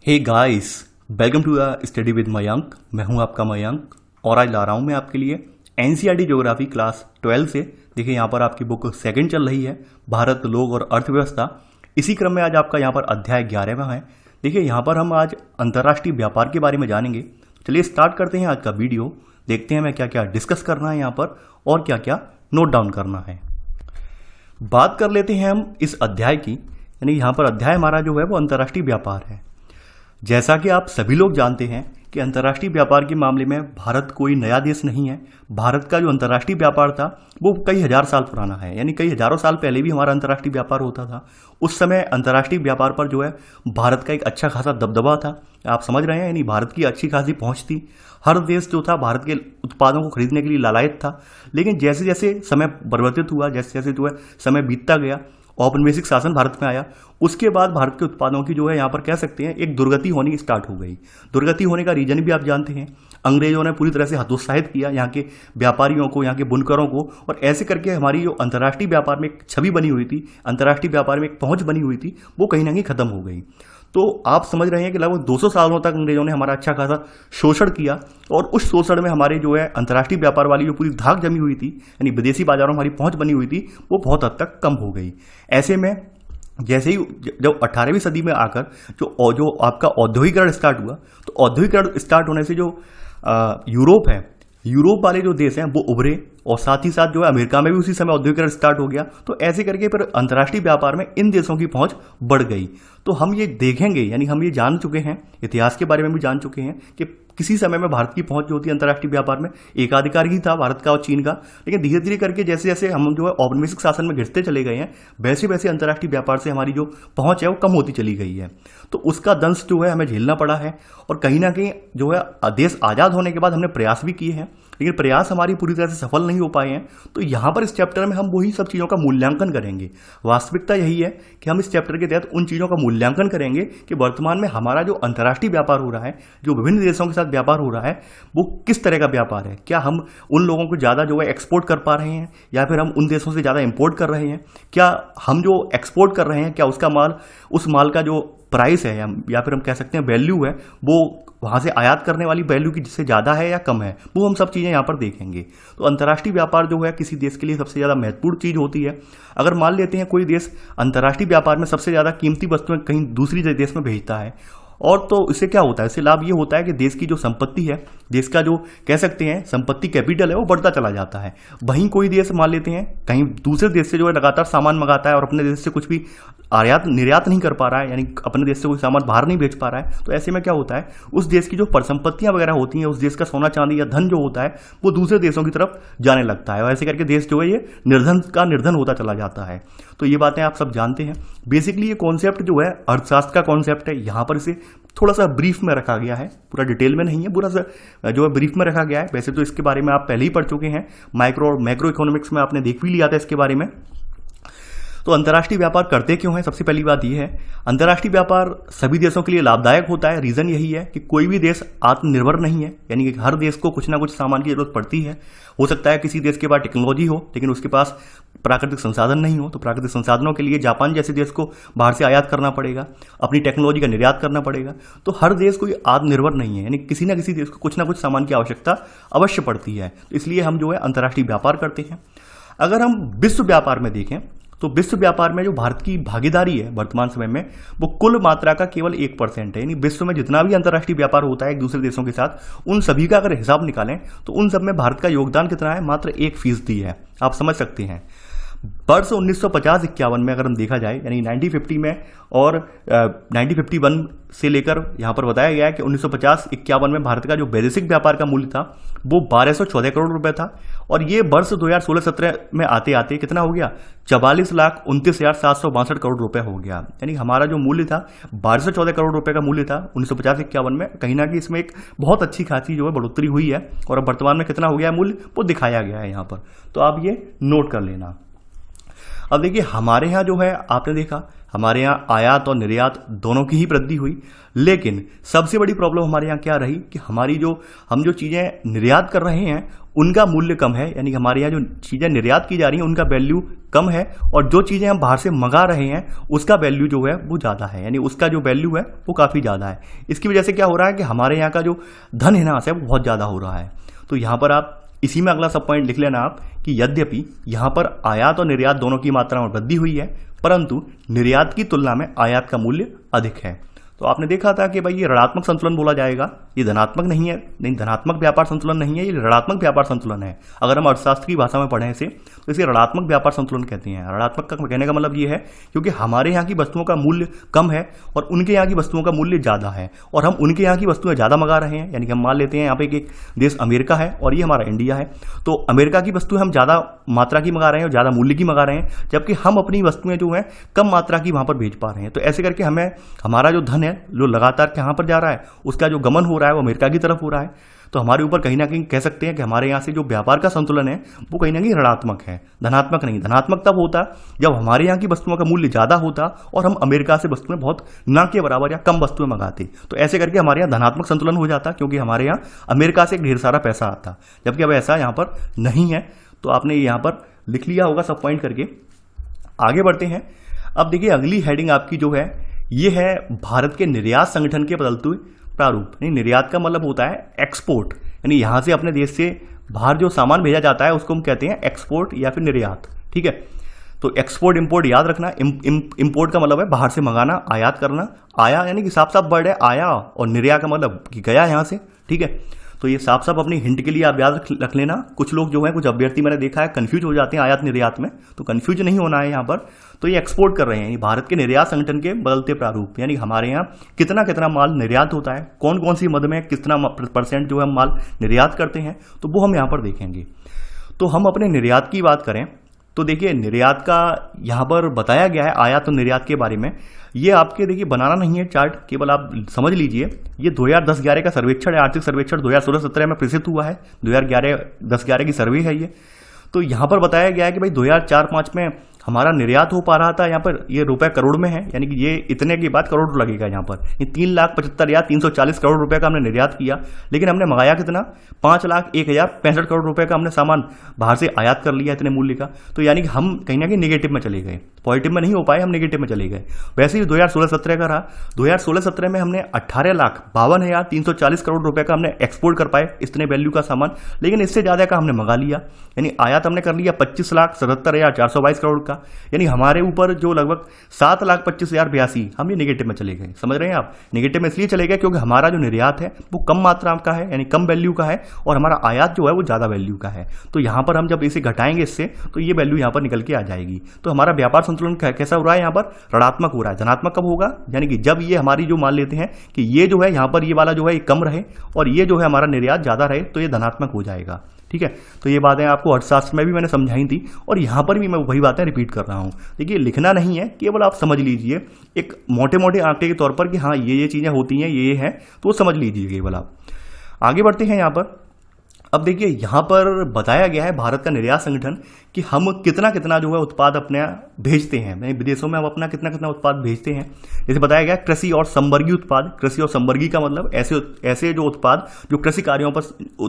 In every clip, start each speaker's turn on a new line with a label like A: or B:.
A: Hey guys, welcome to the study with Mayank. मैं हूं आपका मयंक और आज ला रहा हूं मैं आपके लिए एनसीईआरटी ज्योग्राफी क्लास 12 से। देखिए यहाँ पर आपकी बुक सेकंड चल रही है, भारत, लोग और अर्थव्यवस्था। इसी क्रम में आज आपका यहाँ पर अध्याय 11वां है। देखिए यहाँ पर हम आज अंतर्राष्ट्रीय व्यापार के बारे में जानेंगे। चलिए स्टार्ट करते हैं आज का वीडियो। देखते हैं मैं क्या क्या डिस्कस करना है यहाँ पर और क्या क्या नोट डाउन करना है। बात कर लेते हैं हम इस अध्याय की, यानी यहाँ पर अध्याय हमारा जो है वो अंतर्राष्ट्रीय व्यापार है। जैसा कि आप सभी लोग जानते हैं कि अंतर्राष्ट्रीय व्यापार के मामले में भारत कोई नया देश नहीं है। भारत का जो अंतर्राष्ट्रीय व्यापार था वो कई हजार साल पुराना है, यानी कई हजारों साल पहले भी हमारा अंतर्राष्ट्रीय व्यापार होता था। उस समय अंतर्राष्ट्रीय व्यापार पर जो है भारत का एक अच्छा खासा दबदबा था, आप समझ रहे हैं, यानी भारत की अच्छी खासी पहुंच थी। हर देश जो था भारत के उत्पादों को खरीदने के लिए लालायत था। लेकिन जैसे जैसे समय परिवर्तित हुआ, जैसे जैसे जो है समय बीतता गया, औपनिवेशिक शासन भारत में आया, उसके बाद भारत के उत्पादों की जो है यहाँ पर कह सकते हैं एक दुर्गति होनी स्टार्ट हो गई। दुर्गति होने का रीजन भी आप जानते हैं, अंग्रेजों ने पूरी तरह से हतोत्साहित किया यहाँ के व्यापारियों को, यहाँ के बुनकरों को, और ऐसे करके हमारी जो अंतर्राष्ट्रीय व्यापार में एक छवि बनी हुई थी, अंतर्राष्ट्रीय व्यापार में एक पहुंच बनी हुई थी, वो कहीं ना कहीं खत्म हो गई। तो आप समझ रहे हैं कि लगभग 200 सालों तक अंग्रेजों ने हमारा अच्छा खासा शोषण किया, और उस शोषण में हमारे जो है अंतर्राष्ट्रीय व्यापार वाली जो पूरी धाक जमी हुई थी, यानी विदेशी बाजारों में हमारी पहुंच बनी हुई थी, वो बहुत हद तक कम हो गई। ऐसे में जैसे ही जब 18वीं सदी में आकर जो आपका औद्योगिकरण स्टार्ट हुआ, तो औद्योगिकरण स्टार्ट होने से जो यूरोप है, यूरोप वाले जो देश हैं वो उभरे, और साथ ही साथ जो है अमेरिका में भी उसी समय औद्योगिकरण स्टार्ट हो गया। तो ऐसे करके फिर अंतर्राष्ट्रीय व्यापार में इन देशों की पहुंच बढ़ गई। तो हम ये देखेंगे, यानी हम ये जान चुके हैं, इतिहास के बारे में भी जान चुके हैं कि किसी समय में भारत की पहुंच जो होती है अंतर्राष्ट्रीय व्यापार में, एकाधिकार ही था भारत का और चीन का। लेकिन धीरे धीरे करके जैसे जैसे हम जो है औपनिवेशिक शासन में घिरते चले गए हैं, वैसे वैसे अंतर्राष्ट्रीय व्यापार से हमारी जो पहुंच है वो कम होती चली गई है। तो उसका दंश जो है हमें झेलना पड़ा है, और कहीं ना कहीं जो है देश आज़ाद होने के बाद हमने प्रयास भी किए हैं, लेकिन प्रयास हमारी पूरी तरह से सफल नहीं हो पाए हैं। तो यहाँ पर इस चैप्टर में हम वही सब चीज़ों का मूल्यांकन करेंगे। वास्तविकता यही है कि हम इस चैप्टर के तहत उन चीज़ों का मूल्यांकन करेंगे कि वर्तमान में हमारा जो अंतर्राष्ट्रीय व्यापार हो रहा है, जो विभिन्न देशों के साथ व्यापार हो रहा है, वो किस तरह का व्यापार है। क्या हम उन लोगों को ज़्यादा जो है एक्सपोर्ट कर पा रहे हैं, या फिर हम उन देशों से ज़्यादा इम्पोर्ट कर रहे हैं। क्या हम जो एक्सपोर्ट कर रहे हैं, क्या उसका माल, उस माल का जो प्राइस है या फिर हम कह सकते हैं वैल्यू है, वो वहाँ से आयात करने वाली वैल्यू की जिससे ज़्यादा है या कम है, वो हम सब चीज़ें यहाँ पर देखेंगे। तो अंतर्राष्ट्रीय व्यापार जो है किसी देश के लिए सबसे ज़्यादा महत्वपूर्ण चीज़ होती है। अगर मान लेते हैं कोई देश अंतर्राष्ट्रीय व्यापार में सबसे ज़्यादा कीमती वस्तुएं कहीं दूसरी देश में भेजता है, और तो इससे क्या होता है, इससे लाभ ये होता है कि देश की जो संपत्ति है, देश का जो कह सकते हैं संपत्ति कैपिटल है, वो बढ़ता चला जाता है। वहीं कोई देश मान लेते हैं कहीं दूसरे देश से जो है लगातार सामान मंगाता है और अपने देश से कुछ भी आयात निर्यात नहीं कर पा रहा है, यानी अपने देश से कोई सामान बाहर नहीं बेच पा रहा है, तो ऐसे में क्या होता है, उस देश की जो परिसंपत्तियां वगैरह होती हैं, उस देश का सोना चांदी या धन जो होता है, वो दूसरे देशों की तरफ जाने लगता है, और ऐसे करके देश जो है ये निर्धन का निर्धन होता चला जाता है। तो ये बातें आप सब जानते हैं। बेसिकली ये कॉन्सेप्ट जो है अर्थशास्त्र का कॉन्सेप्ट है, यहाँ पर इसे थोड़ा सा ब्रीफ में रखा गया है, पूरा डिटेल में नहीं है, पूरा सा जो है ब्रीफ में रखा गया है। वैसे तो इसके बारे में आप पहले ही पढ़ चुके हैं, माइक्रो और मैक्रो इकोनॉमिक्स में आपने देख भी लिया था इसके बारे में। तो अंतर्राष्ट्रीय व्यापार करते क्यों है, सबसे पहली बात यह है, अंतर्राष्ट्रीय व्यापार सभी देशों के लिए लाभदायक होता है। रीजन यही है कि कोई भी देश आत्मनिर्भर नहीं है, यानी कि हर देश को कुछ ना कुछ सामान की जरूरत पड़ती है। हो सकता है किसी देश के पास टेक्नोलॉजी हो, लेकिन उसके पास प्राकृतिक संसाधन नहीं हो, तो प्राकृतिक संसाधनों के लिए जापान जैसे देश को बाहर से आयात करना पड़ेगा, अपनी टेक्नोलॉजी का निर्यात करना पड़ेगा। तो हर देश कोई आत्मनिर्भर नहीं है, यानी किसी ना किसी देश को कुछ ना कुछ सामान की आवश्यकता अवश्य पड़ती है। तो इसलिए हम जो है अंतर्राष्ट्रीय व्यापार करते हैं। अगर हम विश्व व्यापार में देखें, तो विश्व व्यापार में जो भारत की भागीदारी है वर्तमान समय में, वो कुल मात्रा का केवल 1% है। यानी विश्व में जितना भी अंतर्राष्ट्रीय व्यापार होता है एक दूसरे देशों के साथ, उन सभी का अगर हिसाब निकालें तो उन सब में भारत का योगदान कितना है, मात्र 1% है। आप समझ सकते हैं। वर्ष 1950-51 में अगर हम देखा जाए, यानी 1950 में और 1951 से लेकर यहाँ पर बताया गया है कि 1950-51 में भारत का जो वैदेशिक व्यापार का मूल्य था वो 1214 करोड़ रुपए था, और ये वर्ष 2016-17 में आते आते कितना हो गया, 44,29,762 करोड़ रुपए हो गया। यानी हमारा जो मूल्य था 1214 करोड़ रुपए का मूल्य था 1950-51 में, कहीं ना कहीं इसमें एक बहुत अच्छी खासी जो है बढ़ोतरी हुई है, और अब वर्तमान में कितना हो गया मूल्य वो दिखाया गया है यहाँ पर। तो आप ये नोट कर लेना। अब देखिए हमारे यहाँ जो है, आपने देखा हमारे यहाँ आयात और निर्यात दोनों की ही वृद्धि हुई। लेकिन सबसे बड़ी प्रॉब्लम हमारे यहाँ क्या रही कि हम जो चीज़ें निर्यात कर रहे हैं उनका मूल्य कम है, यानी कि हमारे यहाँ जो चीज़ें निर्यात की जा रही हैं उनका वैल्यू कम है, और जो चीज़ें हम बाहर से मंगा रहे हैं उसका वैल्यू जो है वो ज़्यादा है, यानी उसका जो वैल्यू है वो काफ़ी ज़्यादा है। इसकी वजह से क्या हो रहा है कि हमारे यहाँ का जो धन ह्रास है वो बहुत ज़्यादा हो रहा है। तो यहाँ पर आप इसी में अगला सब पॉइंट लिख लेना आप कि यद्यपि यहाँ पर आयात और निर्यात दोनों की मात्रा में वृद्धि हुई है, परंतु निर्यात की तुलना में आयात का मूल्य अधिक है। तो आपने देखा था कि भाई ये ऋणात्मक संतुलन बोला जाएगा, ये धनात्मक नहीं है, नहीं धनात्मक व्यापार संतुलन नहीं है, ये ऋणात्मक व्यापार संतुलन है। अगर हम अर्थशास्त्र की भाषा में पढ़ें इसे तो इसे ऋणात्मक व्यापार संतुलन कहते हैं। ऋणात्मक का कहने का मतलब ये है क्योंकि हमारे यहाँ की वस्तुओं का मूल्य कम है और उनके यहाँ की वस्तुओं का मूल्य ज़्यादा है, और हम उनके यहाँ की वस्तुएं ज़्यादा मंगा रहे हैं। यानी कि हम मान लेते हैं यहाँ पे एक देश अमेरिका है और ये हमारा इंडिया है, तो अमेरिका की वस्तुएं हम ज़्यादा मात्रा की मंगा रहे हैं और ज़्यादा मूल्य की मंगा रहे हैं, जबकि हम अपनी वस्तुएं जो हैं कम मात्रा की वहाँ पर भेज पा रहे हैं। तो ऐसे करके हमें हमारा जो धन है जो लगातार कहाँ पर जा रहा है उसका जो गमन हो रहा है वो अमेरिका की तरफ हो रहा है। तो हमारे ऊपर कहीं ना कहीं कह सकते हैं कि हमारे यहाँ से जो व्यापार का संतुलन है वो कहीं ना कहीं ऋणात्मक है, धनात्मक नहीं। धनात्मक तब होता जब हमारे यहाँ की वस्तुओं का मूल्य ज़्यादा होता और हम अमेरिका से वस्तुएं बहुत ना के बराबर या कम वस्तुएं मंगाते, तो ऐसे करके हमारे यहाँ धनात्मक संतुलन हो जाता, क्योंकि हमारे यहाँ अमेरिका से ढेर सारा पैसा आता, जबकि अब ऐसा यहाँ पर नहीं है। तो आपने यहाँ पर लिख लिया होगा सब पॉइंट करके। आगे बढ़ते हैं। अब देखिए अगली हेडिंग आपकी जो है ये है भारत के निर्यात संगठन के बदलते हुए प्रारूप। नहीं, निर्यात का मतलब होता है एक्सपोर्ट, यानी यहाँ से अपने देश से बाहर जो सामान भेजा जाता है उसको हम कहते हैं एक्सपोर्ट या फिर निर्यात। ठीक है, तो एक्सपोर्ट इंपोर्ट याद रखना। इंपोर्ट का मतलब है बाहर से मंगाना, आयात करना। आया यानी कि साफ साफ वर्ड है आया, और निर्यात का मतलब कि गया यहाँ से। ठीक है, तो ये साफ साफ अपनी हिंट के लिए आप याद रख लेना। कुछ लोग जो है, कुछ अभ्यर्थी मैंने देखा है कंफ्यूज हो जाते हैं आयात निर्यात में, तो कंफ्यूज नहीं होना है यहाँ पर। तो ये एक्सपोर्ट कर रहे हैं, भारत के निर्यात संगठन के बदलते प्रारूप, यानी हमारे यहाँ कितना कितना माल निर्यात होता है, कौन कौन सी मद में कितना % जो है माल निर्यात करते हैं, तो वो हम यहाँ पर देखेंगे। तो हम अपने निर्यात की बात करें तो देखिए निर्यात का यहाँ पर बताया गया है आयात और निर्यात के बारे में। ये आपके देखिए बनाना नहीं है चार्ट, केवल आप समझ लीजिए। ये 2010-11 का सर्वेक्षण है, आर्थिक सर्वेक्षण 2016-17 में प्रसिद्ध हुआ है। 2010-11 की सर्वे है ये। तो यहाँ पर बताया गया है कि भाई 2004-5 में हमारा निर्यात हो पा रहा था, यहाँ पर ये रुपए करोड़ में है, यानी कि ये इतने की बात करोड़ लगेगा यहाँ पर। ये 3,75,340 करोड़ रुपए का हमने निर्यात किया, लेकिन हमने मंगाया कितना, 5,01,065 करोड़ रुपए का हमने सामान बाहर से आयात कर लिया इतने मूल्य का। तो यानी कि हम कहीं ना कहीं नेगेटिव में चले गए, पॉजिटिव में नहीं हो पाए, हम नेगेटिव में चले गए। वैसे ही 2016-17 का रहा। 2016-17 में हमने 18,52,340 करोड़ रुपए का हमने एक्सपोर्ट कर पाए इतने वैल्यू का सामान, लेकिन इससे ज़्यादा का हमने मंगा लिया, यानी आयात हमने कर लिया 25,77,422 करोड़ का। यानी हमारे ऊपर जो लगभग 7,25,082 हम ये नेगेटिव में चले गए। समझ रहे हैं आप, नेगेटिव में इसलिए चले गए क्योंकि हमारा जो निर्यात है वो कम मात्रा का है, यानी कम वैल्यू का है, और हमारा आयात जो है वो ज़्यादा वैल्यू का है। तो यहाँ पर हम जब इसे घटाएंगे इससे, तो ये वैल्यू यहाँ पर निकल के आ जाएगी। तो हमारा व्यापार संतुलन कैसा हो रहा है, यहाँ पर ऋणात्मक हो रहा है। धनात्मक कब होगा, यानी कि जब ये हमारी जो मान लेते हैं कि ये जो है यहाँ पर ये वाला जो है ये कम रहे और ये जो है हमारा निर्यात ज़्यादा रहे, तो ये धनात्मक हो जाएगा। ठीक है, तो ये बातें आपको अर्थशास्त्र में भी मैंने समझाई थी और यहाँ पर भी मैं वही बातें रिपीट कर रहा हूँ। देखिए लिखना नहीं है, केवल आप समझ लीजिए एक मोटे मोटे आंकड़े के तौर पर कि हाँ ये चीज़ें होती हैं, ये है, तो समझ लीजिए केवल आप। आगे बढ़ते हैं यहाँ पर। अब देखिए यहाँ पर बताया गया है भारत का निर्यात संगठन कि हम कितना कितना जो है उत्पाद अपने भेजते हैं, यानी विदेशों में हम अपना कितना कितना उत्पाद भेजते हैं। जैसे बताया गया कृषि और संवर्गीय उत्पाद। कृषि और संवर्गीय का मतलब ऐसे जो उत्पाद जो कृषि कार्यों पर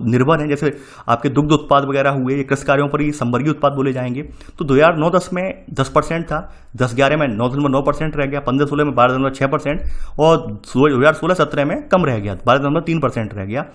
A: निर्भर हैं, जैसे आपके दुग्ध उत्पाद वगैरह हुए, ये कृषि कार्यों पर ही संवर्गीय उत्पाद बोले जाएंगे। तो 2009-10 में 10% था, 10-11 में 9.9% रह गया, 15-16 में 12.6% और 2016-17 में कम रह गया, 12.3% रह गया।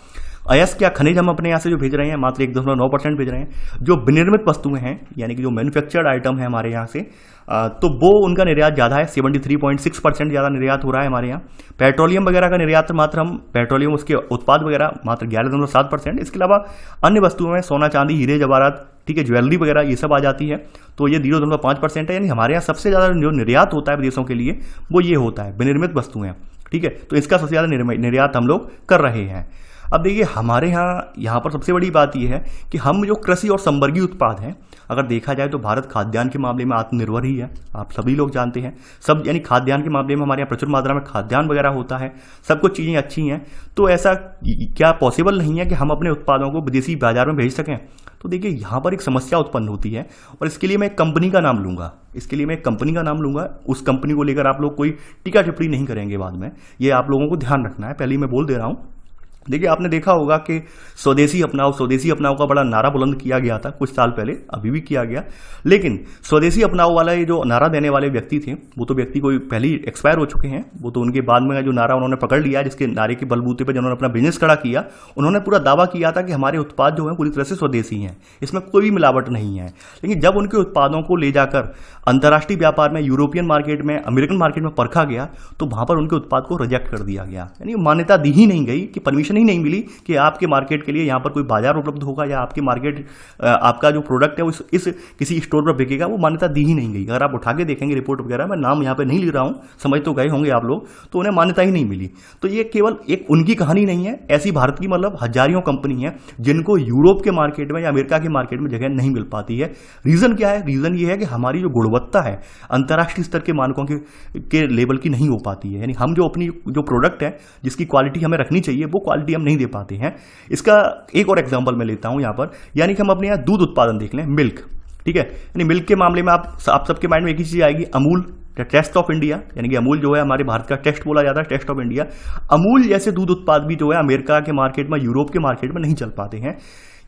A: अयस्क क्या खनिज हम अपने यहाँ से जो भेज रहे हैं मात्र 1.9% भेज रहे हैं। जो विनिर्मित वस्तुएं हैं, यानी कि जो मैन्युफैक्चर्ड आइटम है हमारे यहाँ से, तो वो उनका निर्यात ज़्यादा है, 73.6% ज़्यादा निर्यात हो रहा है हमारे यहाँ। पेट्रोलियम वगैरह का निर्यात मात्र हम पेट्रोलियम उसके उत्पाद वगैरह मात्र 11.7%। इसके अलावा अन्य वस्तुओं में सोना चांदी हीरे जवाहरात, ठीक है, ज्वेलरी वगैरह ये सब आ जाती है, तो ये 0.5% है। यानी हमारे यहाँ सबसे ज़्यादा जो निर्यात होता है विदेशों के लिए वो ये होता है विनिर्मित वस्तुएं। ठीक है, तो इसका सबसे ज़्यादा निर्यात हम लोग कर रहे हैं। अब देखिए हमारे यहाँ पर सबसे बड़ी बात यह है कि हम जो कृषि और संवर्गीय उत्पाद हैं, अगर देखा जाए तो भारत खाद्यान्न के मामले में आत्मनिर्भर ही है, आप सभी लोग जानते हैं। सब यानी खाद्यान्न के मामले में हमारे यहाँ प्रचुर मात्रा में खाद्यान्न वगैरह होता है, सब कुछ चीज़ें अच्छी हैं। तो ऐसा क्या पॉसिबल नहीं है कि हम अपने उत्पादों को विदेशी बाजार में भेज सकें? तो देखिए यहाँ पर एक समस्या उत्पन्न होती है, और इसके लिए मैं एक कंपनी का नाम लूंगा। उस कंपनी को लेकर आप लोग कोई टीका टिप्पणी नहीं करेंगे बाद में, ये आप लोगों को ध्यान रखना है, पहले ही मैं बोल दे रहा हूँ। देखिए आपने देखा होगा कि स्वदेशी अपनाओ का बड़ा नारा बुलंद किया गया था कुछ साल पहले, अभी भी किया गया। लेकिन स्वदेशी अपनाओ वाला ये जो नारा देने वाले व्यक्ति थे, वो तो व्यक्ति कोई पहले ही एक्सपायर हो चुके हैं। वो तो उनके बाद में जो नारा उन्होंने पकड़ लिया, जिसके नारे के बलबूते पर जिन्होंने अपना बिजनेस खड़ा किया, उन्होंने पूरा दावा किया था कि हमारे उत्पाद जो है पूरी तरह से स्वदेशी हैं, इसमें कोई भी मिलावट नहीं है। लेकिन जब उनके उत्पादों को ले जाकर अंतर्राष्ट्रीय व्यापार में, यूरोपियन मार्केट में, अमेरिकन मार्केट में परखा गया, तो वहां पर उनके उत्पाद को रिजेक्ट कर दिया गया, यानी मान्यता दी ही नहीं गई, कि परमिशन ही नहीं मिली कि आपके मार्केट के लिए यहाँ पर कोई बाजार उपलब्ध होगा, या आपके मार्केट आपका जो प्रोडक्ट है वो इस किसी स्टोर पर बिकेगा, वो मान्यता दी ही नहीं गई। अगर आप उठा के देखेंगे रिपोर्ट वगैरह, मैं नाम यहाँ पे नहीं ले रहा हूँ, समझ तो गए होंगे आप लोग, तो उन्हें मान्यता ही नहीं मिली। तो ये केवल एक उनकी कहानी नहीं है, ऐसी भारत की मतलब हजारों कंपनी है जिनको यूरोप के मार्केट में या अमेरिका के मार्केट में जगह नहीं मिल पाती है। रीजन क्या है? रीजन ये है कि हमारी जो गुणवत्ता है अंतर्राष्ट्रीय स्तर के मानकों के लेवल की नहीं हो पाती है, यानी हम जो अपनी जो प्रोडक्ट है जिसकी क्वालिटी हमें रखनी चाहिए, वो क्वालिटी हम नहीं दे पाते हैं। इसका एक और एग्जांपल मैं लेता हूं यहां पर, यानी कि हम अपने यहां दूध उत्पादन देख लें, मिल्क, ठीक है। यानी मिल्क के मामले में आप सबके माइंड में एक ही चीज आएगी, अमूल, टेस्ट ऑफ इंडिया, यानी कि अमूल जो है हमारे भारत का टेस्ट बोला जाता है, टेस्ट ऑफ इंडिया। अमूल जैसे दूध उत्पाद भी जो है अमेरिका के मार्केट में, यूरोप के मार्केट में नहीं चल पाते हैं।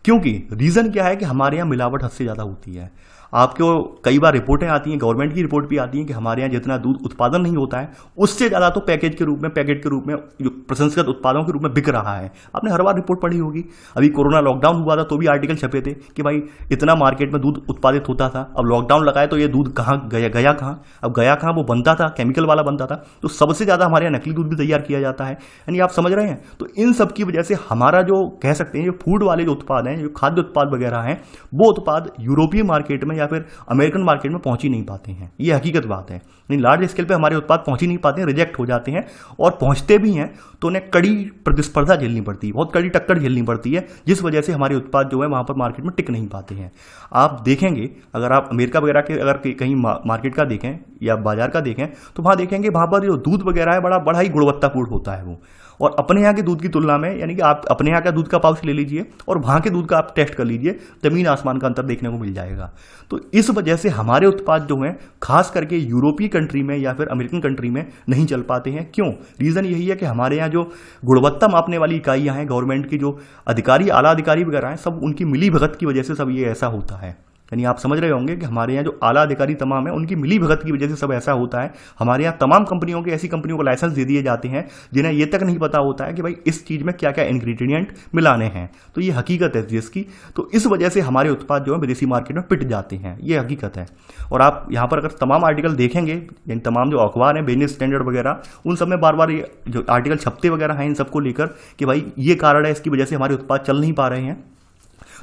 A: क्योंकि रीजन क्या है कि हमारे यहाँ मिलावट हद से ज्यादा होती है। आपको कई बार रिपोर्टें आती हैं, गवर्नमेंट की रिपोर्ट भी आती है कि हमारे यहाँ जितना दूध उत्पादन नहीं होता है, उससे ज़्यादा तो पैकेट के रूप में जो प्रसंस्कृत उत्पादों के रूप में बिक रहा है। आपने हर बार रिपोर्ट पढ़ी होगी, अभी कोरोना लॉकडाउन हुआ था तो भी आर्टिकल छपे थे कि भाई इतना मार्केट में दूध उत्पादित होता था, अब लॉकडाउन लगाए तो ये दूध कहाँ गया कहाँ, अब गया कहाँ? वो बनता था, केमिकल वाला बनता था। तो सबसे ज़्यादा हमारे यहाँ नकली दूध भी तैयार किया जाता है, यानी आप समझ रहे हैं। तो इन सब की वजह से हमारा जो कह सकते हैं जो फूड वाले जो उत्पाद हैं, जो खाद्य उत्पाद वगैरह हैं, वो उत्पाद यूरोपीय मार्केट में या फिर अमेरिकन मार्केट में पहुंच ही नहीं पाते हैं। ये हकीकत बात है, नहीं लार्ज स्केल पे हमारे उत्पाद पहुंच ही नहीं पाते हैं, रिजेक्ट हो जाते हैं, और पहुंचते भी हैं तो उन्हें कड़ी प्रतिस्पर्धा झेलनी पड़ती है, बहुत कड़ी टक्कर झेलनी पड़ती है, जिस वजह से हमारे उत्पाद जो है वहां पर मार्केट में टिक नहीं पाते हैं। आप देखेंगे, अगर आप अमेरिका वगैरह के अगर कहीं मार्केट का देखें या बाजार का देखें, तो वहां देखेंगे वहां पर जो दूध वगैरह है बड़ा ही गुणवत्तापूर्ण होता है वो, और अपने यहाँ के दूध की तुलना में, यानी कि आप अपने यहाँ का दूध का पाउच ले लीजिए और वहाँ के दूध का आप टेस्ट कर लीजिए, जमीन आसमान का अंतर देखने को मिल जाएगा। तो इस वजह से हमारे उत्पाद जो हैं खास करके यूरोपीय कंट्री में या फिर अमेरिकन कंट्री में नहीं चल पाते हैं। क्यों? रीज़न यही है कि हमारे यहाँ जो गुणवत्ता मापने वाली इकाइयाँ हैं, गवर्नमेंट की जो अधिकारी, आला अधिकारी वगैरह हैं, सब उनकी मिली भगत की वजह से सब ये ऐसा होता है। यानी आप समझ रहे होंगे कि हमारे यहाँ जो आला अधिकारी तमाम है, उनकी मिली भगत की वजह से सब ऐसा होता है। हमारे यहाँ तमाम कंपनियों के, ऐसी कंपनियों को लाइसेंस दे दिए जाते हैं जिन्हें ये तक नहीं पता होता है कि भाई इस चीज़ में क्या क्या इंग्रेडिएंट मिलाने हैं। तो ये हकीकत है जिसकी, तो इस वजह से हमारे उत्पाद जो है विदेशी मार्केट में पिट जाते हैं, ये हकीकत है। और आप यहाँ पर अगर तमाम आर्टिकल देखेंगे, यानी तमाम जो अखबार हैं, बिजनेस स्टैंडर्ड वगैरह, उन सब में बार बार ये जो आर्टिकल छपते वगैरह हैं इन सबको लेकर कि भाई ये कारण है, इसकी वजह से हमारे उत्पाद चल नहीं पा रहे हैं।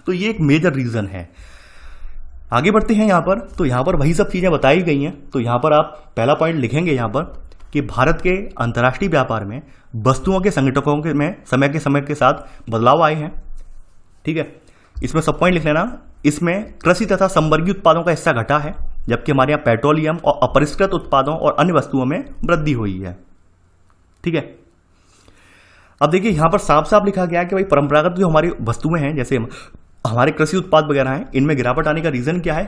A: तो ये एक मेजर रीज़न है। आगे बढ़ते हैं यहाँ पर, तो यहाँ पर वही सब चीज़ें बताई गई हैं। तो यहाँ पर आप पहला पॉइंट लिखेंगे यहाँ पर कि भारत के अंतर्राष्ट्रीय व्यापार में वस्तुओं के संगठकों के में समय के साथ बदलाव आए हैं, ठीक है। इसमें सब पॉइंट लिख लेना। इसमें कृषि तथा संवर्गीय उत्पादों का हिस्सा घटा है, जबकि हमारे यहाँ पेट्रोलियम और अपरिष्कृत उत्पादों और अन्य वस्तुओं में वृद्धि हुई है, ठीक है। अब देखिए यहाँ पर साफ साफ लिखा गया है कि भाई परंपरागत जो हमारी वस्तुएं हैं, जैसे हमारे कृषि उत्पाद वगैरह हैं, इनमें गिरावट आने का रीजन क्या है?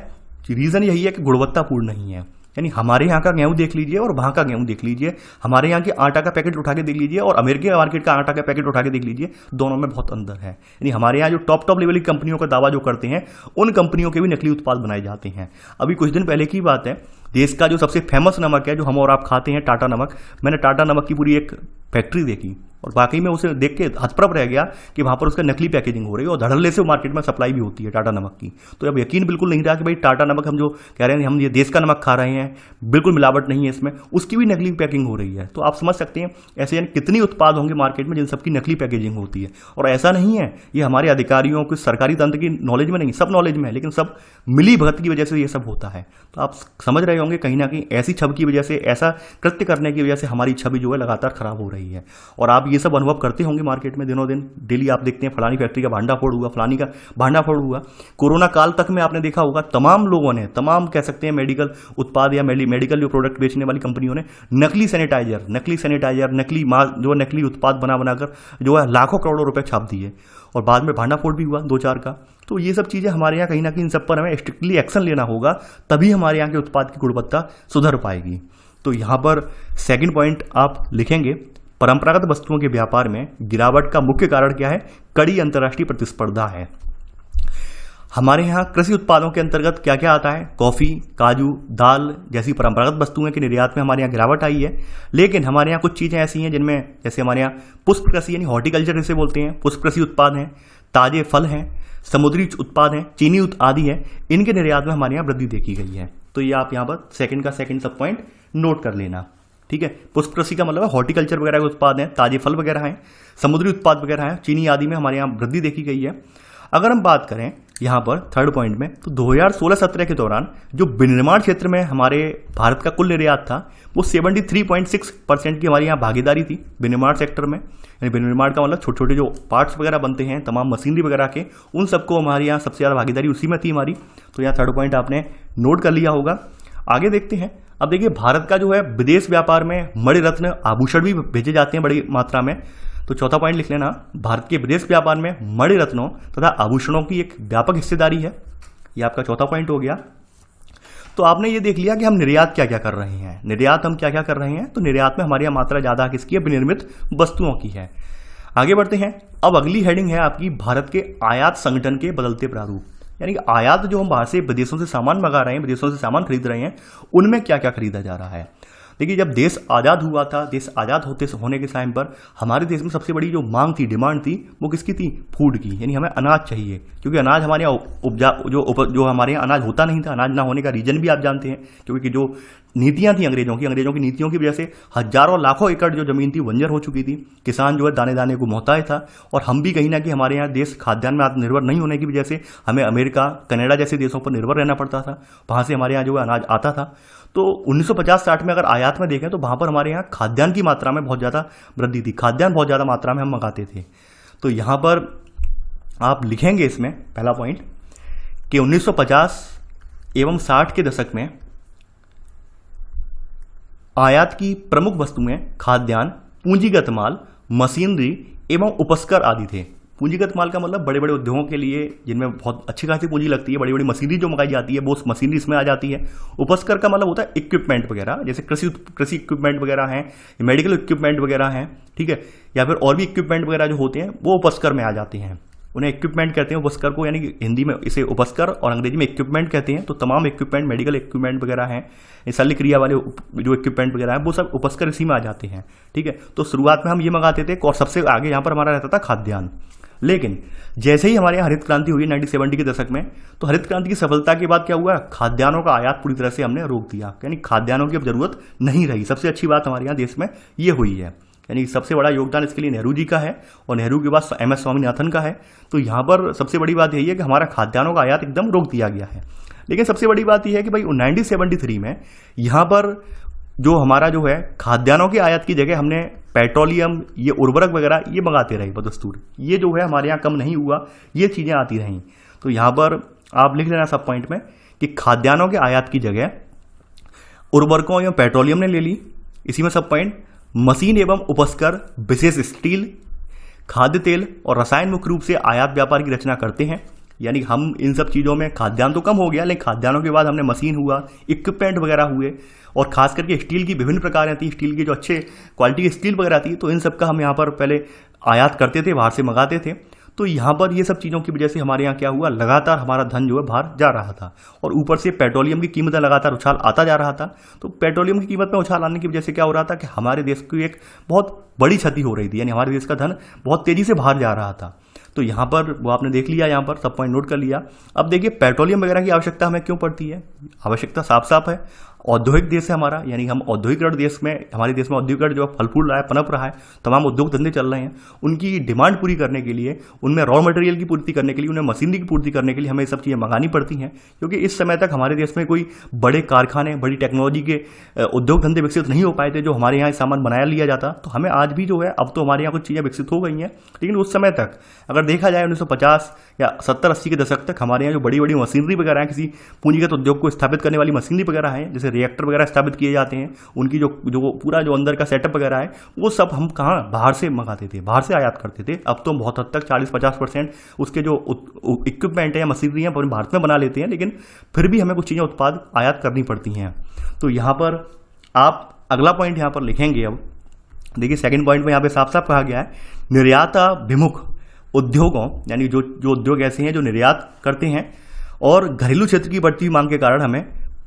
A: रीजन यही है कि गुणवत्तापूर्ण नहीं है। यानी हमारे यहाँ का गेहूं देख लीजिए और वहाँ का गेहूं देख लीजिए, हमारे यहाँ के आटा का पैकेट उठा के देख लीजिए और अमेरिकी मार्केट का आटा का पैकेट उठा के देख लीजिए, दोनों में बहुत अंतर है। यानी हमारे यहाँ जो टॉप लेवल की कंपनियों का दावा जो करते हैं, उन कंपनियों के भी नकली उत्पाद बनाए जाते हैं। अभी कुछ दिन पहले की बात है, देश का जो सबसे फेमस नमक है, जो हम और आप खाते हैं, टाटा नमक, मैंने टाटा नमक की पूरी एक फैक्ट्री देखी और वाकई में उसे देख के हतप्रभ रह गया कि वहाँ पर उसका नकली पैकेजिंग हो रही है और धड़ल्ले से मार्केट में सप्लाई भी होती है टाटा नमक की। तो अब यकीन बिल्कुल नहीं रहा कि भाई टाटा नमक हम जो कह रहे हैं हम ये देश का नमक खा रहे हैं, बिल्कुल मिलावट नहीं है इसमें, उसकी भी नकली पैकिंग हो रही है। तो आप समझ सकते हैं ऐसे यानी कितनी उत्पाद होंगे मार्केट में जिन सबकी नकली पैकेजिंग होती है। और ऐसा नहीं है ये हमारे अधिकारियों को, सरकारी तंत्र की नॉलेज में नहीं, सब नॉलेज में है, लेकिन सब मिली भगत की वजह से ये सब होता है। तो आप समझ रहे होंगे कहीं ना कहीं ऐसी छवि की वजह से, ऐसा कृत्य करने की वजह से हमारी छवि जो है लगातार खराब हो रही है। और आप ये सब अनुभव करते होंगे मार्केट में दिनों दिन, डेली आप देखते हैं फलानी फैक्ट्री का भांडाफोड़ हुआ, फलानी का भांडाफोड़ हुआ। कोरोना काल तक में आपने देखा होगा तमाम लोगों ने, तमाम कह सकते हैं मेडिकल उत्पाद या मेडिकल जो प्रोडक्ट बेचने वाली कंपनियों ने नकली सैनिटाइजर, नकली मास्क, जो नकली उत्पाद बनाकर जो है लाखों करोड़ों रुपए छाप दिए, और बाद में भांडाफोड़ भी हुआ 2-4 का। तो ये सब चीज़ें हमारे यहाँ कहीं ना कहीं इन सब पर हमें स्ट्रिक्टली एक्शन लेना होगा, तभी हमारे यहाँ के उत्पाद की गुणवत्ता सुधर पाएगी। तो यहाँ पर सेकंड पॉइंट आप लिखेंगे, परंपरागत वस्तुओं के व्यापार में गिरावट का मुख्य कारण क्या है? कड़ी अंतर्राष्ट्रीय प्रतिस्पर्धा है। हमारे यहाँ कृषि उत्पादों के अंतर्गत क्या क्या आता है? कॉफ़ी, काजू, दाल जैसी परंपरागत वस्तुओं के निर्यात में हमारे यहाँ गिरावट आई है। लेकिन हमारे यहाँ कुछ चीज़ें ऐसी हैं जिनमें, जैसे हमारे यहाँ पुष्प कृषि यानी हॉर्टिकल्चर जिसे बोलते हैं, पुष्प कृषि उत्पाद हैं, ताजे फल हैं, समुद्री उत्पाद हैं, चीनी आदि है, इनके निर्यात में हमारे यहाँ वृद्धि देखी गई है। तो ये आप यहाँ पर सेकंड सब पॉइंट नोट कर लेना, ठीक है। पुष्प कृषि का मतलब है हॉर्टिकल्चर वगैरह के उत्पाद हैं, ताजे फल वगैरह हैं, समुद्री उत्पाद वगैरह हैं, चीनी आदि में हमारे यहाँ वृद्धि देखी गई है। अगर हम बात करें यहाँ पर थर्ड पॉइंट में, तो 2016-17 के दौरान जो विनिर्माण क्षेत्र में हमारे भारत का कुल निर्यात था वो 73.6% की हमारे यहाँ भागीदारी थी विनिर्माण सेक्टर में। यानी विनिर्माण का मतलब छोटे छोटे जो पार्ट्स वगैरह बनते हैं, तमाम मशीनरी वगैरह के, उन सबको हमारे यहाँ सबसे ज़्यादा भागीदारी उसी में थी हमारी। तो यहाँ थर्ड पॉइंट आपने नोट कर लिया होगा। आगे देखते हैं। अब देखिए, भारत का जो है विदेश व्यापार में मणिरत्न आभूषण भी भेजे जाते हैं बड़ी मात्रा में। तो चौथा पॉइंट लिख लेना, भारत के विदेश व्यापार में मणिरत्नों तथा आभूषणों की एक व्यापक हिस्सेदारी है। ये आपका चौथा पॉइंट हो गया। तो आपने ये देख लिया कि हम निर्यात क्या क्या कर रहे हैं। निर्यात हम क्या क्या कर रहे हैं, तो निर्यात में हमारी यहाँ मात्रा ज़्यादा किसकी है? विनिर्मित वस्तुओं की है। आगे बढ़ते हैं। अब अगली हेडिंग है आपकी, भारत के आयात संगठन के बदलते प्रारूप। यानी कि आयात जो हम बाहर से विदेशों से सामान मंगा रहे हैं, विदेशों से सामान खरीद रहे हैं, उनमें क्या क्या खरीदा जा रहा है। देखिए, जब देश आज़ाद हुआ था, देश आज़ाद होने के टाइम पर हमारे देश में सबसे बड़ी जो मांग थी, डिमांड थी, वो किसकी थी? फूड की। यानी हमें अनाज चाहिए, क्योंकि अनाज हमारे यहाँ जो हमारे यहाँ अनाज होता नहीं था। अनाज ना होने का रीजन भी आप जानते हैं, क्योंकि जो नीतियां थी अंग्रेजों की नीतियों की वजह से हजारों लाखों एकड़ जो जमीन थी बंजर हो चुकी थी। किसान जो है दाने दाने को मोहताज था। और हम भी कहीं ना कहीं हमारे यहाँ देश खाद्यान्न में आत्मनिर्भर नहीं होने की वजह से हमें अमेरिका, कनाडा जैसे देशों पर निर्भर रहना पड़ता था। वहाँ से हमारे यहाँ जो है अनाज आता था। तो 1950-60 में अगर आयात में देखें तो वहाँ पर हमारे यहाँ खाद्यान्न की मात्रा में बहुत ज़्यादा वृद्धि थी। खाद्यान्न बहुत ज़्यादा मात्रा में हम मंगाते थे। तो यहाँ पर आप लिखेंगे इसमें पहला पॉइंट कि 1950 एवं 60 के दशक में आयात की प्रमुख वस्तुएं खाद्यान्न, पूंजीगत माल, मशीनरी एवं उपस्कर आदि थे। पूंजीगत माल का मतलब बड़े बड़े उद्योगों के लिए, जिनमें बहुत अच्छी खासी पूंजी लगती है, बड़ी बड़ी मशीनरी जो मंगाई जाती है, वो मशीनरी इसमें आ जाती है। उपस्कर का मतलब होता है इक्विपमेंट वगैरह, जैसे कृषि इक्विपमेंट वगैरह हैं, मेडिकल इक्विपमेंट वगैरह हैं, ठीक है, या फिर और भी इक्विपमेंट वगैरह जो होते हैं वो उपस्कर में आ जाते हैं। उन्हें इक्विपमेंट कहते हैं उपस्कर को, यानी कि हिंदी में इसे उपस्कर और अंग्रेजी में इक्विपमेंट कहते हैं। तो तमाम इक्विपमेंट, मेडिकल इक्विपमेंट वगैरह हैं, शल्य क्रिया वाले जो इक्विपमेंट वगैरह हैं, वो सब उपस्कर इसी में आ जाते हैं, ठीक है। तो शुरुआत में हम ये मंगाते थे, और सबसे आगे यहाँ पर हमारा रहता था खाद्यान्न। लेकिन जैसे ही हमारे यहाँ हरित क्रांति हुई 1970 के दशक में, तो हरित क्रांति की सफलता के बाद क्या हुआ? खाद्यान्नों का आयात पूरी तरह से हमने रोक दिया। यानी खाद्यान्नों की अब जरूरत नहीं रही। सबसे अच्छी बात हमारे यहाँ देश में ये हुई है। यानी सबसे बड़ा योगदान इसके लिए नेहरू जी का है, और नेहरू के बाद MS स्वामीनाथन का है। तो यहाँ पर सबसे बड़ी बात यही है कि हमारा खाद्यान्नों का आयात एकदम रोक दिया गया है। लेकिन सबसे बड़ी बात यह है कि भाई 1973 में यहाँ पर जो हमारा जो है खाद्यान्नों की आयात की जगह हमने पेट्रोलियम, ये उर्वरक वगैरह ये मंगाते रहे बदस्तूर। ये जो है हमारे यहाँ कम नहीं हुआ, ये चीज़ें आती रहीं। तो यहाँ पर आप लिख लेना सब पॉइंट में कि खाद्यान्नों के आयात की जगह उर्वरकों या पेट्रोलियम ने ले ली। इसी में सब पॉइंट मशीन एवं उपस्कर, विशेष स्टील, खाद्य तेल और रसायन मुख्य रूप से आयात व्यापार की रचना करते हैं। यानी हम इन सब चीज़ों में, खाद्यान्न तो कम हो गया, लेकिन खाद्यान्नों के बाद हमने मशीन हुआ, इक्विपमेंट वगैरह हुए, और खास करके स्टील की विभिन्न प्रकार थी, स्टील की जो अच्छे क्वालिटी की स्टील वगैरह थी, तो इन सब का हम यहाँ पर पहले आयात करते थे, बाहर से मंगाते थे। तो यहाँ पर ये सब चीज़ों की वजह से हमारे यहाँ क्या हुआ? लगातार हमारा धन जो है बाहर जा रहा था, और ऊपर से पेट्रोलियम की कीमत लगातार उछाल आता जा रहा था। तो पेट्रोलियम की कीमत में उछाल आने की वजह से क्या हो रहा था कि हमारे देश की एक बहुत बड़ी क्षति हो रही थी। यानी हमारे देश का धन बहुत तेज़ी से बाहर जा रहा था। तो यहाँ पर वो आपने देख लिया, यहाँ पर सब पॉइंट नोट कर लिया। अब देखिए पेट्रोलियम वगैरह की आवश्यकता हमें क्यों पड़ती है। आवश्यकता साफ साफ है, औद्योगिक देश है हमारा, यानी हम औद्योगिकरण देश में, हमारे देश में औद्योगिकरण जो फल फूल रहा है, पनप रहा है, तमाम उद्योग धंधे चल रहे हैं, उनकी डिमांड पूरी करने के लिए, उनमें रॉ मटेरियल की पूर्ति करने के लिए, उन्हें मशीनरी की पूर्ति करने के लिए हमें ये सब चीज़ें मंगानी पड़ती हैं। क्योंकि इस समय तक हमारे देश में कोई बड़े कारखाने, बड़ी टेक्नोलॉजी के उद्योग धंधे विकसित नहीं हो पाए थे जो हमारे यहाँ सामान बनाया लिया जाता। तो हमें आज भी जो है, अब तो हमारे यहाँ कुछ चीज़ें विकसित हो गई हैं, लेकिन उस समय तक अगर देखा जाए 1950 या 70-80 के दशक तक हमारे यहाँ जो बड़ी बड़ी मशीनरी वगैरह है, किसी पूंजीगत उद्योग को स्थापित करने वाली मशीनरी वगैरह है, जैसे रिएक्टर वगैरह स्थापित किए जाते हैं, उनकी जो पूरा जो अंदर का सेटअप वगैरह है, वो सब हम कहाँ बाहर से मंगाते थे, बाहर से आयात करते थे। अब तो बहुत हद तक 40-50% उसके जो इक्विपमेंट है या मशीनरी है भारत में बना लेते हैं, लेकिन फिर भी हमें कुछ चीज़ें उत्पाद आयात करनी पड़ती हैं। तो यहाँ पर आप अगला पॉइंट यहाँ पर लिखेंगे। अब देखिए सेकंड पॉइंट में यहाँ पे साफ साफ कहा गया है, निर्याताभिमुख उद्योगों, यानी जो उद्योग ऐसे हैं जो निर्यात करते हैं और घरेलू क्षेत्र की बढ़ती हुई मांग के कारण हमें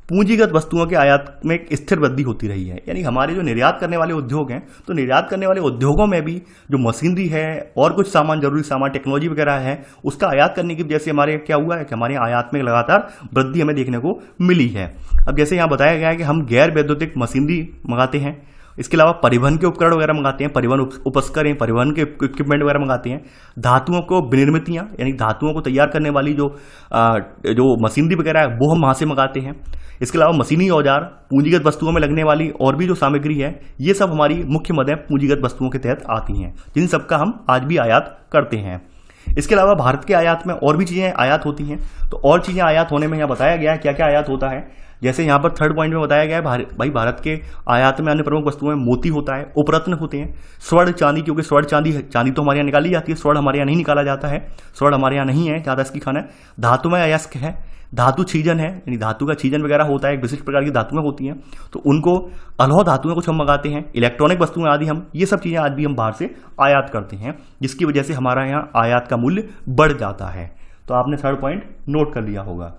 A: पूंजीगत वस्तुओं के आयात में एक स्थिर वृद्धि होती रही है। यानी हमारे जो निर्यात करने वाले उद्योग हैं, तो निर्यात करने वाले उद्योगों में भी जो मशीनरी है और कुछ सामान, जरूरी सामान, टेक्नोलॉजी वगैरह है, उसका आयात करने की वजह से हमारे क्या हुआ है कि हमारे आयात में लगातार वृद्धि हमें देखने को मिली है। अब जैसे यहाँ बताया गया है कि हम गैर वैद्युतिक मशीनरी मंगाते हैं, इसके अलावा परिवहन के उपकरण वगैरह मंगाते हैं, परिवहन उपस्कर, परिवहन के इक्विपमेंट वगैरह मंगाते हैं, धातुओं को विनिर्मितियाँ, यानी धातुओं को तैयार करने वाली जो मशीनरी वगैरह है वो हम वहाँ से मंगाते हैं। इसके अलावा मशीनी औजार, पूंजीगत वस्तुओं में लगने वाली और भी जो सामग्री है, ये सब हमारी मुख्य मदें पूंजीगत वस्तुओं के तहत आती हैं, जिन सब का हम आज भी आयात करते हैं। इसके अलावा भारत के आयात में और भी चीज़ें आयात होती हैं। तो और चीज़ें आयात होने में यहाँ बताया गया है क्या क्या आयात होता है। जैसे यहाँ पर थर्ड पॉइंट में बताया गया है, भाई भारत के आयात में अन्य प्रमुख वस्तुओं में मोती होता है, उपरत्न होते हैं, स्वर्ण चांदी, क्योंकि स्वर्ण चांदी तो हमारे यहाँ निकाली जाती है, स्वर्ण हमारे यहाँ नहीं निकाला जाता है, स्वर्ण हमारे यहाँ नहीं है ज़्यादा इसकी खाना है। धातु में अयस्क है, धातु छीजन है, यानी धातु का छीजन वगैरह होता है, एक विशिष्ट प्रकार की धातुएं होती हैं, तो उनको अलौह धातुएं कुछ हम मंगाते हैं, इलेक्ट्रॉनिक वस्तुएं आदि हम, ये सब चीज़ें आज भी हम बाहर से आयात करते हैं, जिसकी वजह से हमारा यहाँ आयात का मूल्य बढ़ जाता है। तो आपने थर्ड पॉइंट नोट कर लिया होगा।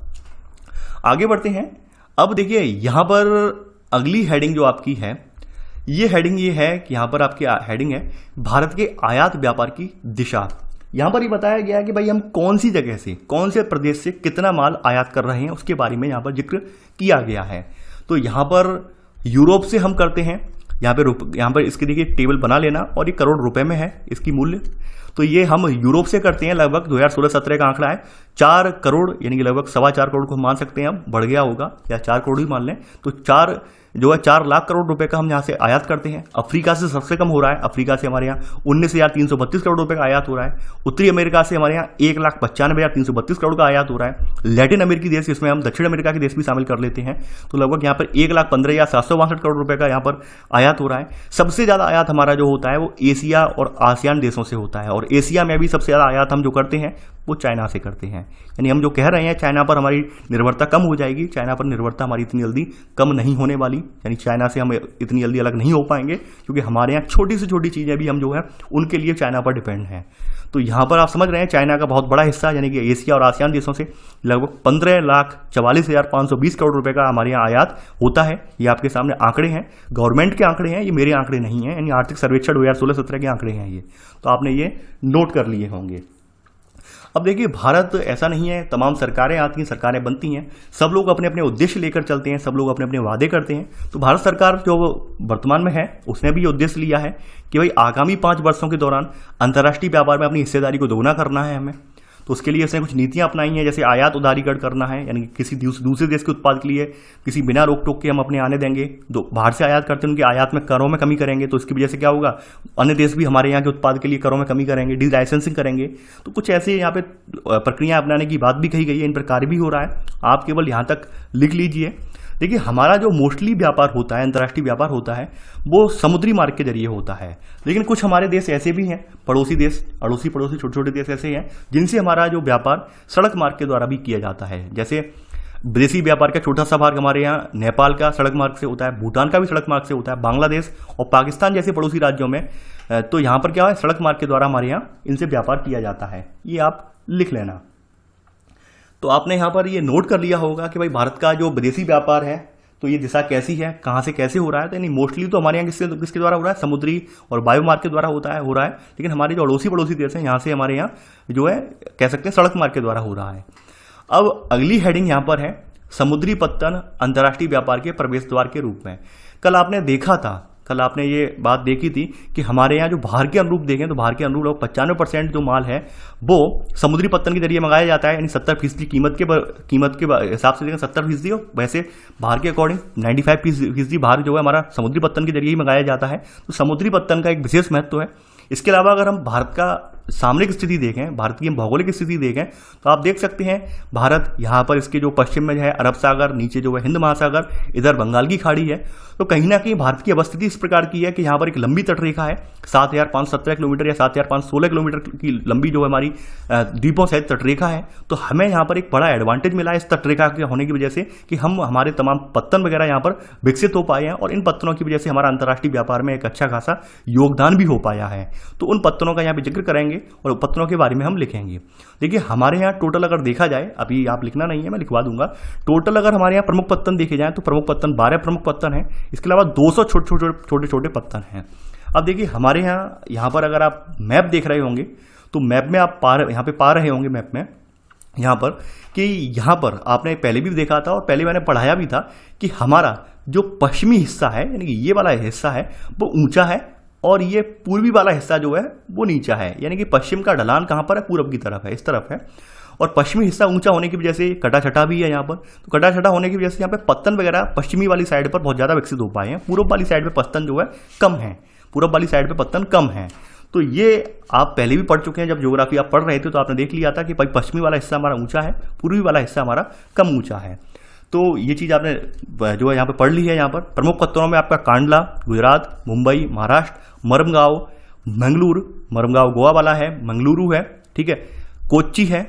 A: आगे बढ़ते हैं। अब देखिए यहाँ पर अगली हेडिंग जो आपकी है, ये हेडिंग ये है कि यहाँ पर आपकी हेडिंग है भारत के आयात व्यापार की दिशा। यहाँ पर ये बताया गया है कि भाई हम कौन सी जगह से, कौन से प्रदेश से कितना माल आयात कर रहे हैं, उसके बारे में यहाँ पर जिक्र किया गया है। तो यहाँ पर यूरोप से हम करते हैं, यहाँ पर इसके देखिए टेबल बना लेना, और ये करोड़ रुपए में है इसकी मूल्य। तो ये हम यूरोप से करते हैं, लगभग 2016-17 का आंकड़ा है 4 करोड़, यानी कि लगभग 4.25 करोड़ को मान सकते हैं, अब बढ़ गया होगा, या 4 करोड़ ही मान लें। तो 4 लाख करोड़ रुपए का हम यहाँ से आयात करते हैं। अफ्रीका से सबसे कम हो रहा है, अफ्रीका से हमारे यहाँ 19,332 करोड़ रुपए का आयात हो रहा है। उत्तरी अमेरिका से हमारे यहाँ 1,95,332 करोड़ का आयात हो रहा है। लैटिन अमेरिकी देश, इसमें हम दक्षिण अमेरिका के देश भी शामिल कर लेते हैं, तो लगभग यहाँ पर 1,15,762 करोड़ रुपए का यहाँ पर आयात हो रहा है। सबसे ज़्यादा आयात हमारा जो होता है वो एशिया और आसियान देशों से होता है, और एशिया में भी सबसे ज़्यादा आयात हम जो करते हैं वो चाइना से करते हैं। यानी हम जो कह रहे हैं चाइना पर हमारी निर्भरता कम हो जाएगी, चाइना पर निर्भरता हमारी इतनी जल्दी कम नहीं होने वाली, यानी चाइना से हम इतनी जल्दी अलग नहीं हो पाएंगे, क्योंकि हमारे यहाँ छोटी से छोटी चीज़ें भी हम जो है उनके लिए चाइना पर डिपेंड हैं। तो यहाँ पर आप समझ रहे हैं चाइना का बहुत बड़ा हिस्सा, यानी कि एशिया और आसियान देशों से लगभग 15,44,520 करोड़ रुपए का हमारे यहाँ आयात होता है। ये आपके सामने आंकड़े हैं, गवर्नमेंट के आंकड़े हैं, ये मेरे आंकड़े नहीं हैं, यानी आर्थिक सर्वेक्षण 2016-17 के आंकड़े हैं ये, तो आपने ये नोट कर लिए होंगे। अब देखिए भारत ऐसा नहीं है, तमाम सरकारें आती हैं, सरकारें बनती हैं, सब लोग अपने अपने उद्देश्य लेकर चलते हैं, सब लोग अपने अपने वादे करते हैं। तो भारत सरकार जो वर्तमान में है उसने भी ये उद्देश्य लिया है कि भाई आगामी 5 वर्षों के दौरान अंतर्राष्ट्रीय व्यापार में अपनी हिस्सेदारी को दोगुना करना है हमें। तो उसके लिए उसने कुछ नीतियां अपनाई हैं, जैसे आयात उदारीकरण करना है, यानी कि किसी दूसरे देश के उत्पाद के लिए किसी बिना रोक टोक के हम अपने आने देंगे, बाहर से आयात करते हैं उनके आयात में करों में कमी करेंगे, तो इसकी वजह से क्या होगा, अन्य देश भी हमारे यहाँ के उत्पाद के लिए करों में कमी करेंगे, डी लाइसेंसिंग करेंगे। तो कुछ ऐसे यहाँ पे प्रक्रिया अपनाने की बात भी कही गई है, इन पर कार्य भी हो रहा है, आप केवल यहाँ तक लिख लीजिए। देखिए हमारा जो मोस्टली व्यापार होता है, अंतर्राष्ट्रीय व्यापार होता है, वो समुद्री मार्ग के जरिए होता है, लेकिन कुछ हमारे देश ऐसे भी हैं, पड़ोसी देश, अड़ोसी पड़ोसी छोटे छोटे देश ऐसे हैं जिनसे हमारा जो व्यापार सड़क मार्ग के द्वारा भी किया जाता है। जैसे विदेशी व्यापार का छोटा सा भाग हमारे यहाँ नेपाल का सड़क मार्ग से होता है, भूटान का भी सड़क मार्ग से होता है, बांग्लादेश और पाकिस्तान जैसे पड़ोसी राज्यों में, तो यहाँ पर क्या है, सड़क मार्ग के द्वारा हमारे यहाँ इनसे व्यापार किया जाता है, ये आप लिख लेना। तो आपने यहाँ पर ये नोट कर लिया होगा कि भाई भारत का जो विदेशी व्यापार है तो ये दिशा कैसी है, कहाँ से कैसे हो रहा है, तो यानी मोस्टली तो हमारे यहाँ किसके द्वारा हो रहा है, समुद्री और वायुमार्ग के द्वारा हो रहा है। लेकिन हमारे जो अड़ोसी पड़ोसी देश हैं यहाँ से हमारे यहाँ जो है कह सकते हैं सड़क मार्ग के द्वारा हो रहा है। अब अगली हेडिंग यहाँ पर है समुद्री पत्तन अंतर्राष्ट्रीय व्यापार के प्रवेश द्वार के रूप में। कल आपने ये बात देखी थी कि हमारे यहाँ जो बाहर के अनुरूप देखें तो बाहर के अनुरूप 95% जो माल है वो समुद्री पत्तन के जरिए मंगाया जाता है, यानी 70% कीमत के हिसाब से देखें 70%, वैसे बाहर के अकॉर्डिंग 95% बाहर जो है हमारा समुद्री पत्तन के जरिए ही मंगाया जाता है। तो समुद्री पत्तन का एक विशेष महत्व है। इसके अलावा अगर हम भारत का सामरिक स्थिति देखें, भारत की भौगोलिक स्थिति देखें तो आप देख सकते हैं भारत यहाँ पर इसके जो पश्चिम में है अरब सागर, नीचे जो है हिंद महासागर, इधर बंगाल की खाड़ी है। तो कहीं ना कहीं भारत की अवस्थिति इस प्रकार की है कि यहाँ पर एक लंबी तटरेखा है 7517 किलोमीटर या 7516 किलोमीटर की लंबी जो हमारी द्वीपों सहित तटरेखा है। तो हमें यहाँ पर एक बड़ा एडवांटेज मिला है इस तटरेखा के होने की वजह से कि हम हमारे तमाम पत्तन वगैरह यहाँ पर विकसित हो पाए हैं और इन पत्तनों की वजह से हमारा अंतर्राष्ट्रीय व्यापार में एक अच्छा खासा योगदान भी हो पाया है। तो उन पत्तनों का यहाँ पे जिक्र करेंगे और पत्तनों के बारे में हम लिखेंगे। देखिए हमारे यहाँ टोटल अगर देखा जाए, अभी आप लिखना नहीं है मैं लिखवा दूंगा, टोटल अगर हमारे यहाँ प्रमुख पत्तन देखे जाए तो प्रमुख पत्तन 12 प्रमुख पत्तन है। इसके अलावा 200 छोटे छोटे पत्तन हैं। अब देखिए हमारे यहाँ पर अगर आप मैप देख रहे होंगे तो मैप में आप यहाँ पे पा रहे होंगे मैप में यहाँ पर कि यहाँ पर आपने पहले भी देखा था और पहले मैंने पढ़ाया भी था कि हमारा जो पश्चिमी हिस्सा है यानी कि ये वाला हिस्सा है वो ऊंचा है और ये पूर्वी वाला हिस्सा जो है वो नीचा है। यानी कि पश्चिम का ढलान कहाँ पर है, पूरब की तरफ है, इस तरफ है। और पश्चिमी हिस्सा ऊंचा होने की वजह से कटा छटा भी है यहाँ पर। तो कटा छटा होने की वजह से यहाँ पे पत्तन वगैरह पश्चिमी वाली साइड पर बहुत ज़्यादा विकसित हो पाए हैं। पूरब वाली साइड पे पत्तन जो है कम है, पूरब वाली साइड पे पत्तन कम है। तो ये आप पहले भी पढ़ चुके हैं, जब ज्योग्राफी आप पढ़ रहे थे तो आपने देख लिया था कि भाई पश्चिमी वाला हिस्सा हमारा ऊंचा है, पूर्वी वाला हिस्सा हमारा कम ऊंचा है। तो ये चीज़ आपने जो है यहाँ पे पढ़ ली है। यहाँ पर प्रमुख पत्तनों में आपका कांडला गुजरात, मुंबई महाराष्ट्र, मरमगांव मंगलूर, मरमगांव गोवा वाला है, मंगलुरु है, ठीक है, कोच्चि है,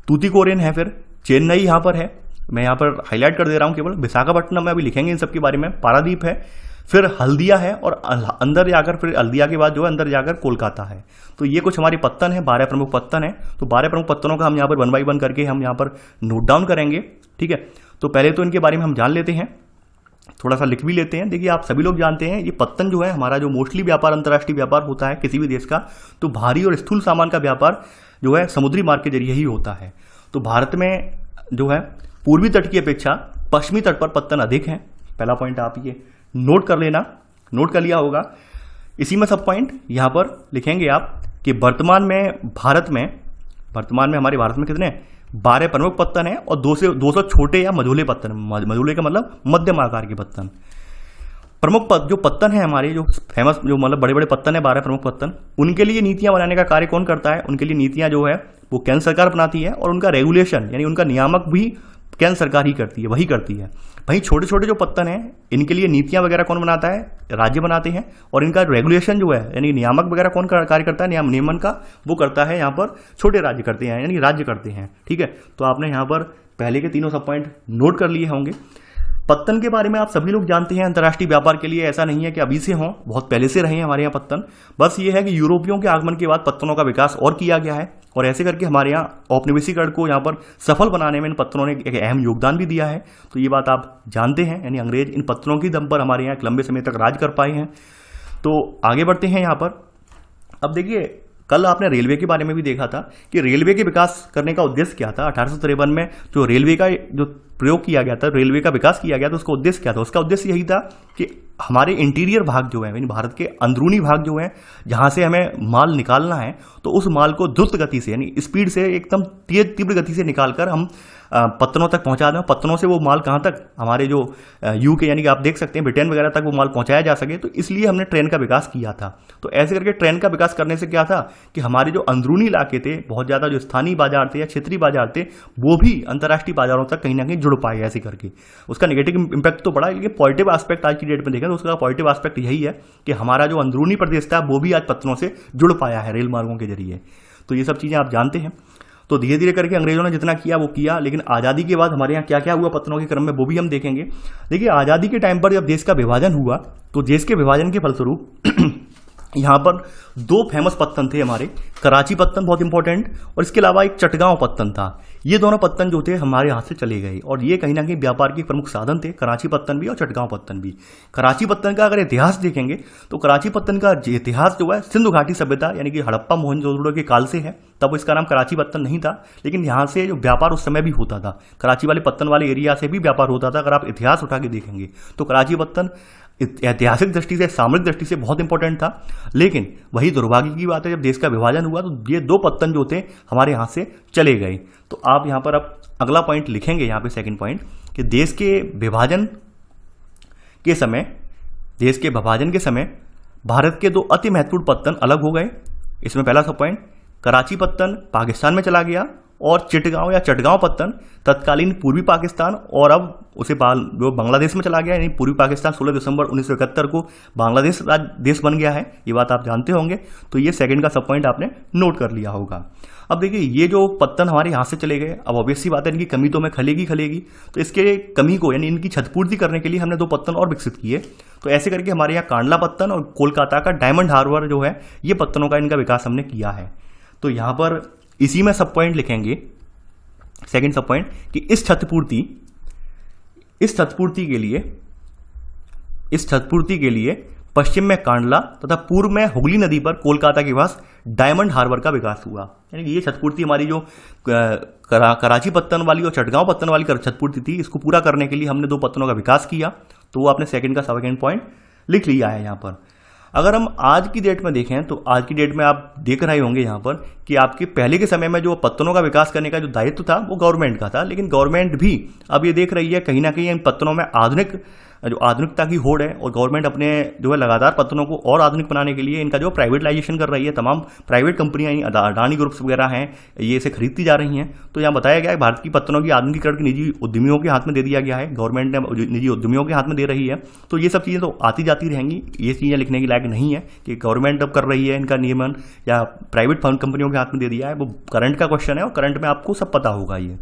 A: तूतीकोरिन है, फिर चेन्नई यहाँ पर है, मैं यहाँ पर हाईलाइट कर दे रहा हूँ केवल, विशाखापट्टनम में अभी लिखेंगे इन सब के बारे में, पारादीप है, फिर हल्दिया है और अंदर जाकर फिर हल्दिया के बाद जो है अंदर जाकर कोलकाता है। तो ये कुछ हमारे पत्तन है, 12 प्रमुख पत्तन है। तो 12 प्रमुख पत्तनों का हम यहाँ पर 1 बाय 1 करके हम यहाँ पर नोट डाउन करेंगे, ठीक है। तो पहले तो इनके बारे में हम जान लेते हैं, थोड़ा सा लिख भी लेते हैं। देखिए आप सभी लोग जानते हैं ये पत्तन जो है हमारा जो मोस्टली व्यापार अंतर्राष्ट्रीय व्यापार होता है किसी भी देश का, तो भारी और स्थूल सामान का व्यापार जो है समुद्री मार्ग के जरिए ही होता है। तो भारत में जो है पूर्वी तट की अपेक्षा पश्चिमी तट पर पत्तन अधिक हैं। पहला पॉइंट आप ये नोट कर लेना, नोट कर लिया होगा। इसी में सब पॉइंट यहाँ पर लिखेंगे आप कि वर्तमान में हमारे भारत में कितने 12 प्रमुख पत्तन है और 200 छोटे या मझोले पत्तन, मझोले का मतलब मध्यम आकार के पत्तन। प्रमुख जो पत्तन है हमारे जो फेमस जो मतलब बड़े बड़े पत्तन है 12 प्रमुख पत्तन, उनके लिए नीतियां बनाने का कार्य कौन करता है? उनके लिए नीतियां जो है वो केंद्र सरकार बनाती है और उनका रेगुलेशन यानी उनका नियामक भी केंद्र सरकार ही करती है, वही करती है। वहीं छोटे छोटे जो पत्तन हैं इनके लिए नीतियां वगैरह कौन बनाता है? राज्य बनाते हैं। और इनका रेगुलेशन जो है यानी नियामक वगैरह कौन कार्य करता है? नियमन का वो करता है यहाँ पर छोटे राज्य करते हैं, यानी राज्य करते हैं, ठीक है। तो आपने यहाँ पर पहले के तीनों सब पॉइंट नोट कर लिए होंगे। पत्तन के बारे में आप सभी लोग जानते हैं, अंतर्राष्ट्रीय व्यापार के लिए ऐसा नहीं है कि अभी से हों, बहुत पहले से रहे हैं हमारे यहाँ पत्तन। बस ये है कि यूरोपियों के आगमन के बाद पत्तनों का विकास और किया गया है और ऐसे करके हमारे यहाँ औपनिवेशीकरण को यहाँ पर सफल बनाने में इन पत्तनों ने एक अहम योगदान भी दिया है। तो ये बात आप जानते हैं, यानी अंग्रेज इन पत्तनों की दम पर हमारे यहाँ एक लंबे समय तक राज कर पाए हैं। तो आगे बढ़ते हैं यहाँ पर। अब देखिए कल आपने रेलवे के बारे में भी देखा था कि रेलवे के विकास करने का उद्देश्य क्या था। 1853 में जो रेलवे का जो प्रयोग किया गया था, रेलवे का विकास किया गया था, उसका उद्देश्य क्या था? उसका उद्देश्य यही था कि हमारे इंटीरियर भाग जो है यानी भारत के अंदरूनी भाग जो है जहाँ से हमें माल निकालना है, तो उस माल को द्रुत गति से यानी स्पीड से एकदम तीव्र गति से निकालकर हम पत्तनों तक पहुंचा दें। पत्तनों से वो माल कहाँ तक? हमारे जो यूके यानी कि आप देख सकते हैं ब्रिटेन वगैरह तक वो माल पहुंचाया जा सके। तो इसलिए हमने ट्रेन का विकास किया था। तो ऐसे करके ट्रेन का विकास करने से क्या था कि हमारे जो अंदरूनी इलाके थे, बहुत ज़्यादा जो स्थानीय बाजार थे या क्षेत्रीय बाजार थे, वो भी अंतर्राष्ट्रीय बाजारों तक कहीं ना कहीं जुड़ पाए। ऐसे करके उसका नेगेटिव इंपैक्ट तो पड़ा, लेकिन पॉजिटिव एस्पेक्ट आज की डेट में देखें तो उसका पॉजिटिव एस्पेक्ट यही है कि हमारा जो अंदरूनी प्रदेश था वो भी आज पत्तनों से जुड़ पाया है रेल मार्गों के जरिए। तो ये सब चीज़ें आप जानते हैं। तो धीरे धीरे करके अंग्रेजों ने जितना किया वो किया, लेकिन आज़ादी के बाद हमारे यहाँ क्या क्या हुआ पत्तनों के क्रम में वो भी हम देखेंगे। देखिए आज़ादी के टाइम पर जब देश का विभाजन हुआ तो देश के विभाजन के फलस्वरूप यहाँ पर दो फेमस पत्तन थे हमारे, कराची पत्तन बहुत इंपॉर्टेंट, और इसके अलावा एक चटगांव पत्तन था। ये दोनों पत्तन जो थे हमारे हाथ से चले गए और ये कहीं ना कहीं व्यापार के प्रमुख साधन थे, कराची पत्तन भी और चटगांव पत्तन भी। कराची पत्तन का अगर इतिहास देखेंगे तो कराची पत्तन का इतिहास जो है सिंधु घाटी सभ्यता यानी कि हड़प्पा मोहनजोदड़ो के काल से है। तब इसका नाम कराची पत्तन नहीं था, लेकिन यहाँ से जो व्यापार उस समय भी होता था, कराची वाले पत्तन वाले एरिया से भी व्यापार होता था। अगर आप इतिहास उठा के देखेंगे तो कराची पत्तन ऐतिहासिक दृष्टि से, सामरिक दृष्टि से बहुत इंपॉर्टेंट था। लेकिन वही दुर्भाग्य की बात है, जब देश का विभाजन हुआ तो ये दो पत्तन जो थे हमारे यहाँ से चले गए। तो आप यहाँ पर अब अगला पॉइंट लिखेंगे, यहाँ पे सेकंड पॉइंट, कि देश के विभाजन के समय भारत के दो अति महत्वपूर्ण पत्तन अलग हो गए। इसमें पहला सब पॉइंट, कराची पत्तन पाकिस्तान में चला गया और चिटगांव या चटगांव पत्तन तत्कालीन पूर्वी पाकिस्तान और अब उसे जो बांग्लादेश में चला गया, यानी पूर्वी पाकिस्तान 16 दिसंबर 1971 को बांग्लादेश देश बन गया है। ये बात आप जानते होंगे। तो ये सेकंड का सब पॉइंट आपने नोट कर लिया होगा। अब देखिए, ये जो पत्तन हमारे यहाँ से चले गए, अब ऑब्वियस सी बात है इनकी कमी तो हमें खलेगी। तो इसके कमी को यानी इनकी क्षतिपूर्ति करने के लिए हमने दो पत्तन और विकसित किए। तो ऐसे करके हमारे यहाँ कांडला पत्तन और कोलकाता का डायमंड हार्बर जो है, ये पत्तनों का इनका विकास हमने किया है। तो यहाँ पर इसी में सब पॉइंट लिखेंगे, सेकंड सब पॉइंट, कि इस क्षतिपूर्ति के लिए पश्चिम में कांडला तथा पूर्व में हुगली नदी पर कोलकाता के पास डायमंड हार्बर का विकास हुआ। यानी कि ये क्षतिपूर्ति हमारी जो कराची पत्तन वाली और चटगांव पत्तन वाली क्षतिपूर्ति थी, इसको पूरा करने के लिए हमने दो पत्तनों का विकास किया। तो वो आपने सेकंड का सेकंड पॉइंट लिख लिया है यहाँ पर। अगर हम आज की डेट में देखें तो आज की डेट में आप देख रहे होंगे यहाँ पर कि आपके पहले के समय में जो पत्तनों का विकास करने का जो दायित्व था वो गवर्नमेंट का था, लेकिन गवर्नमेंट भी अब ये देख रही है कहीं ना कहीं इन पत्तनों में आधुनिकता की होड़ है, और गवर्नमेंट अपने जो है लगातार पत्तनों को और आधुनिक बनाने के लिए इनका जो प्राइवेटाइजेशन कर रही है। तमाम प्राइवेट कंपनियां, अडानी ग्रुप्स वगैरह हैं, ये इसे खरीदती जा रही हैं। तो यहाँ बताया गया है भारत की पत्तनों की आधुनिकीकरण की निजी उद्यमियों के हाथ में दे दिया गया है, गवर्नमेंट ने निजी उद्यमियों के हाथ में दे रही है। तो ये सब चीज़ें तो आती जाती रहेंगी, ये चीज़ें लिखने की लायक नहीं है कि गवर्नमेंट अब कर रही है इनका नियमन या प्राइवेट कंपनियों के हाथ में दे दिया है। वो करंट का क्वेश्चन है और करंट में आपको सब पता होगा ये।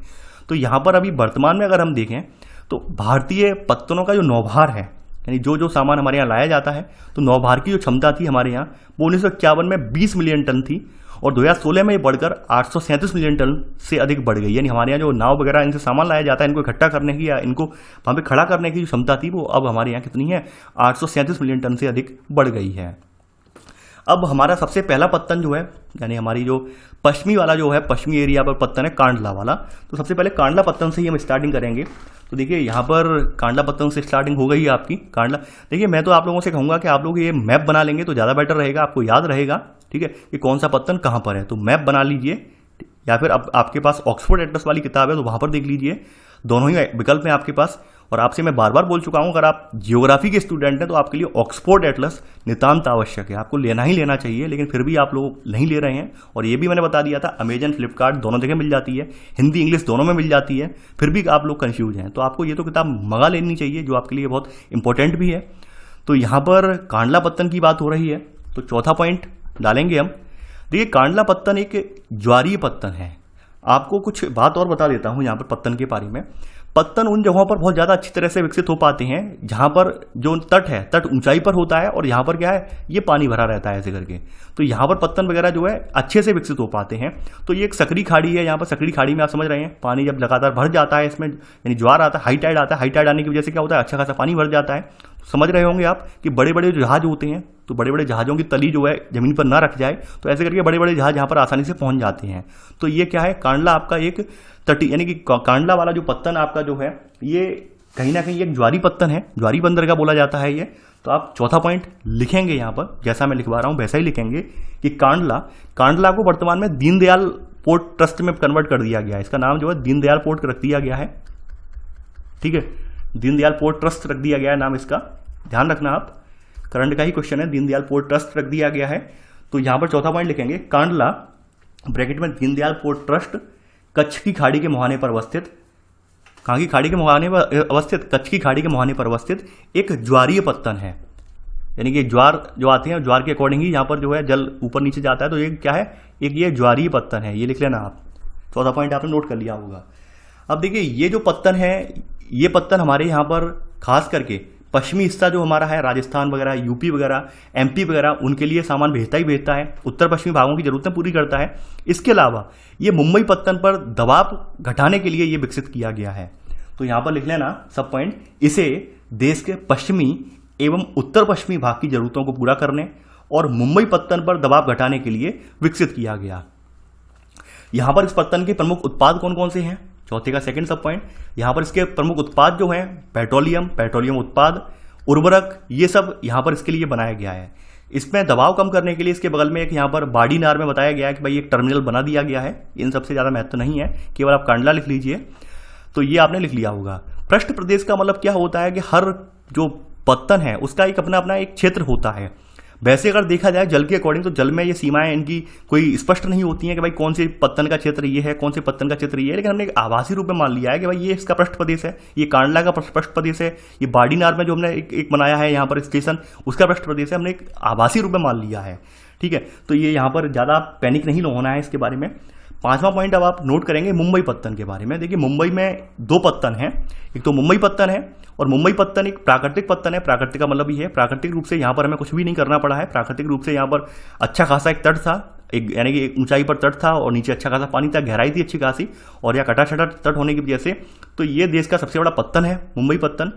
A: तो यहाँ पर अभी वर्तमान में अगर हम देखें तो भारतीय पत्तनों का जो नौभार है, यानी जो सामान हमारे यहाँ लाया जाता है, तो नौभार की जो क्षमता थी हमारे यहाँ वो 1951 में 20 मिलियन टन थी और 2016 में ये बढ़कर 837 मिलियन टन से अधिक बढ़ गई। यानी हमारे यहाँ जो नाव वगैरह इनसे सामान लाया जाता है, इनको इकट्ठा करने की या इनको वहाँ पे खड़ा करने की जो क्षमता थी वो अब हमारे यहाँ कितनी है, 837 मिलियन टन से अधिक बढ़ गई है। अब हमारा सबसे पहला पत्तन जो है, यानी हमारी जो पश्चिमी एरिया पर पत्तन है कांडला वाला। तो सबसे पहले कांडला पत्तन से ही हम स्टार्टिंग करेंगे। तो देखिए यहाँ पर कांडला पत्तन से स्टार्टिंग हो गई है आपकी कांडला। देखिए मैं तो आप लोगों से कहूँगा कि आप लोग ये मैप बना लेंगे तो ज़्यादा बेटर रहेगा, आपको याद रहेगा, ठीक है, कि कौन सा पत्तन कहाँ पर है। तो मैप बना लीजिए, या फिर अब आपके पास ऑक्सफोर्ड एटलस वाली किताब है तो वहाँ पर देख लीजिए। दोनों ही विकल्प हैं आपके पास। और आपसे मैं बार बार बोल चुका हूं, अगर आप जियोग्राफी के स्टूडेंट हैं तो आपके लिए ऑक्सफोर्ड एटलस नितांत आवश्यक है, आपको लेना ही लेना चाहिए। लेकिन फिर भी आप लोग नहीं ले रहे हैं, और ये भी मैंने बता दिया था अमेजन, फ्लिपकार्ट दोनों जगह मिल जाती है, हिंदी इंग्लिश दोनों में मिल जाती है, फिर भी आप लोग कंफ्यूज हैं। तो आपको ये तो किताब मंगा लेनी चाहिए, जो आपके लिए बहुत इंपॉर्टेंट भी है। तो यहाँ पर कांडला पत्तन की बात हो रही है, तो चौथा पॉइंट डालेंगे हम। देखिए कांडला पत्तन एक ज्वारीय पत्तन है। आपको कुछ बात और बता देता हूँ यहाँ पर पत्तन के बारे में। पत्तन उन जगहों पर बहुत ज़्यादा अच्छी तरह से विकसित हो पाते हैं जहाँ पर जो तट है, तट ऊंचाई पर होता है और यहाँ पर क्या है, ये पानी भरा रहता है ऐसे करके। तो यहाँ पर पत्तन वगैरह जो है अच्छे से विकसित हो पाते हैं। तो ये एक सकरी खाड़ी है, यहाँ पर सकरी खाड़ी में आप समझ रहे हैं पानी जब लगातार भर जाता है इसमें, यानी ज्वार आता है, हाई टाइड आता है, हाई टाइड आने की वजह से क्या होता है, अच्छा खासा पानी भर जाता है। समझ रहे होंगे आप कि बड़े बड़े जहाज होते हैं, तो बड़े बड़े जहाज़ों की तली जो है ज़मीन पर ना रख जाए, तो ऐसे करके बड़े बड़े जहाज यहाँ पर आसानी से पहुँच जाते हैं। तो ये क्या है, कांडला आपका एक तटी, यानी कि कांडला वाला जो पत्तन आपका जो है ये कहीं ना कहीं एक ज्वारी पत्तन है, ज्वारी बंदर का बोला जाता है ये। तो आप चौथा पॉइंट लिखेंगे यहाँ पर, जैसा मैं लिखवा रहा हूँ वैसा ही लिखेंगे कि कांडला को वर्तमान में दीनदयाल पोर्ट ट्रस्ट में कन्वर्ट कर दिया गया है। इसका नाम जो है दीनदयाल पोर्ट रख दिया गया है, ठीक है, दीनदयाल पोर्ट ट्रस्ट रख दिया गया है नाम इसका, ध्यान रखना आप, करंट का ही क्वेश्चन है, दीनदयाल पोर्ट ट्रस्ट रख दिया गया है। तो यहाँ पर चौथा पॉइंट लिखेंगे, कांडला ब्रैकेट में दीनदयाल पोर्ट ट्रस्ट कच्छ की खाड़ी के मुहाने पर अवस्थित, कहाँ की खाड़ी के मुहाने पर अवस्थित, कच्छ की खाड़ी के मुहाने पर अवस्थित एक ज्वारीय पत्तन है। यानी कि ज्वार जो आते हैं, ज्वार के अकॉर्डिंग ही यहाँ पर जो है जल ऊपर नीचे जाता है, तो ये क्या है, एक ये ज्वारीय पत्तन है, ये लिख लेना आप। चौथा पॉइंट आपने नोट कर लिया होगा। अब देखिए ये जो पत्तन है, ये पत्तन हमारे यहाँ पर खास करके पश्चिमी हिस्सा जो हमारा है, राजस्थान वगैरह, यूपी वगैरह, एमपी वगैरह, उनके लिए सामान भेजता ही भेजता है, उत्तर पश्चिमी भागों की जरूरतें पूरी करता है। इसके अलावा ये मुंबई पत्तन पर दबाव घटाने के लिए ये विकसित किया गया है। तो यहां पर लिख लेना सब पॉइंट, इसे देश के पश्चिमी एवं उत्तर पश्चिमी भाग की जरूरतों को पूरा करने और मुंबई पत्तन पर दबाव घटाने के लिए विकसित किया गया। यहां पर इस पत्तन के प्रमुख उत्पाद कौन कौन से हैं, चौथे का सेकंड सब पॉइंट। यहां पर इसके प्रमुख उत्पाद जो हैं पेट्रोलियम उत्पाद, उर्वरक, ये सब यहां पर इसके लिए बनाया गया है। इसमें दबाव कम करने के लिए इसके बगल में एक यहां पर बाड़ीनार में बताया गया है कि भाई एक टर्मिनल बना दिया गया है। इन सबसे ज्यादा महत्व नहीं है, केवल आप कांडला लिख लीजिए तो ये आपने लिख लिया होगा। पृष्ठ प्रदेश का मतलब क्या होता है कि हर जो पत्तन है उसका एक अपना अपना एक क्षेत्र होता है। वैसे अगर देखा जाए जल के अकॉर्डिंग तो जल में ये सीमाएं इनकी कोई स्पष्ट नहीं होती हैं कि भाई कौन से पत्तन का क्षेत्र ये है, कौन से पत्तन का क्षेत्र ये है, लेकिन हमने एक आभासी रूप में मान लिया है कि भाई ये इसका पृष्ठ प्रदेश है, ये कांडला का पृष्ठ प्रदेश है, ये बाड़ीनार में जो हमने एक बनाया है यहाँ पर स्टेशन उसका पृष्ठ प्रदेश है, हमने एक आभासी रूप में मान लिया है। ठीक है, तो ये यहाँ पर ज़्यादा पैनिक नहीं होना है इसके बारे में। पांचवा पॉइंट अब आप नोट करेंगे मुंबई पत्तन के बारे में। देखिए मुंबई में दो पत्तन हैं, एक तो मुंबई पत्तन है और मुंबई पत्तन एक प्राकृतिक पत्तन है। प्राकृतिक का मतलब ये है प्राकृतिक रूप से यहाँ पर हमें कुछ भी नहीं करना पड़ा है। प्राकृतिक रूप से यहाँ पर अच्छा खासा एक तट था, एक यानी कि एक ऊंचाई पर तट था और नीचे अच्छा खासा पानी था, गहराई थी अच्छी खासी, और यहाँ कटा तट होने की वजह से तो ये देश का सबसे बड़ा पत्तन है मुंबई पत्तन।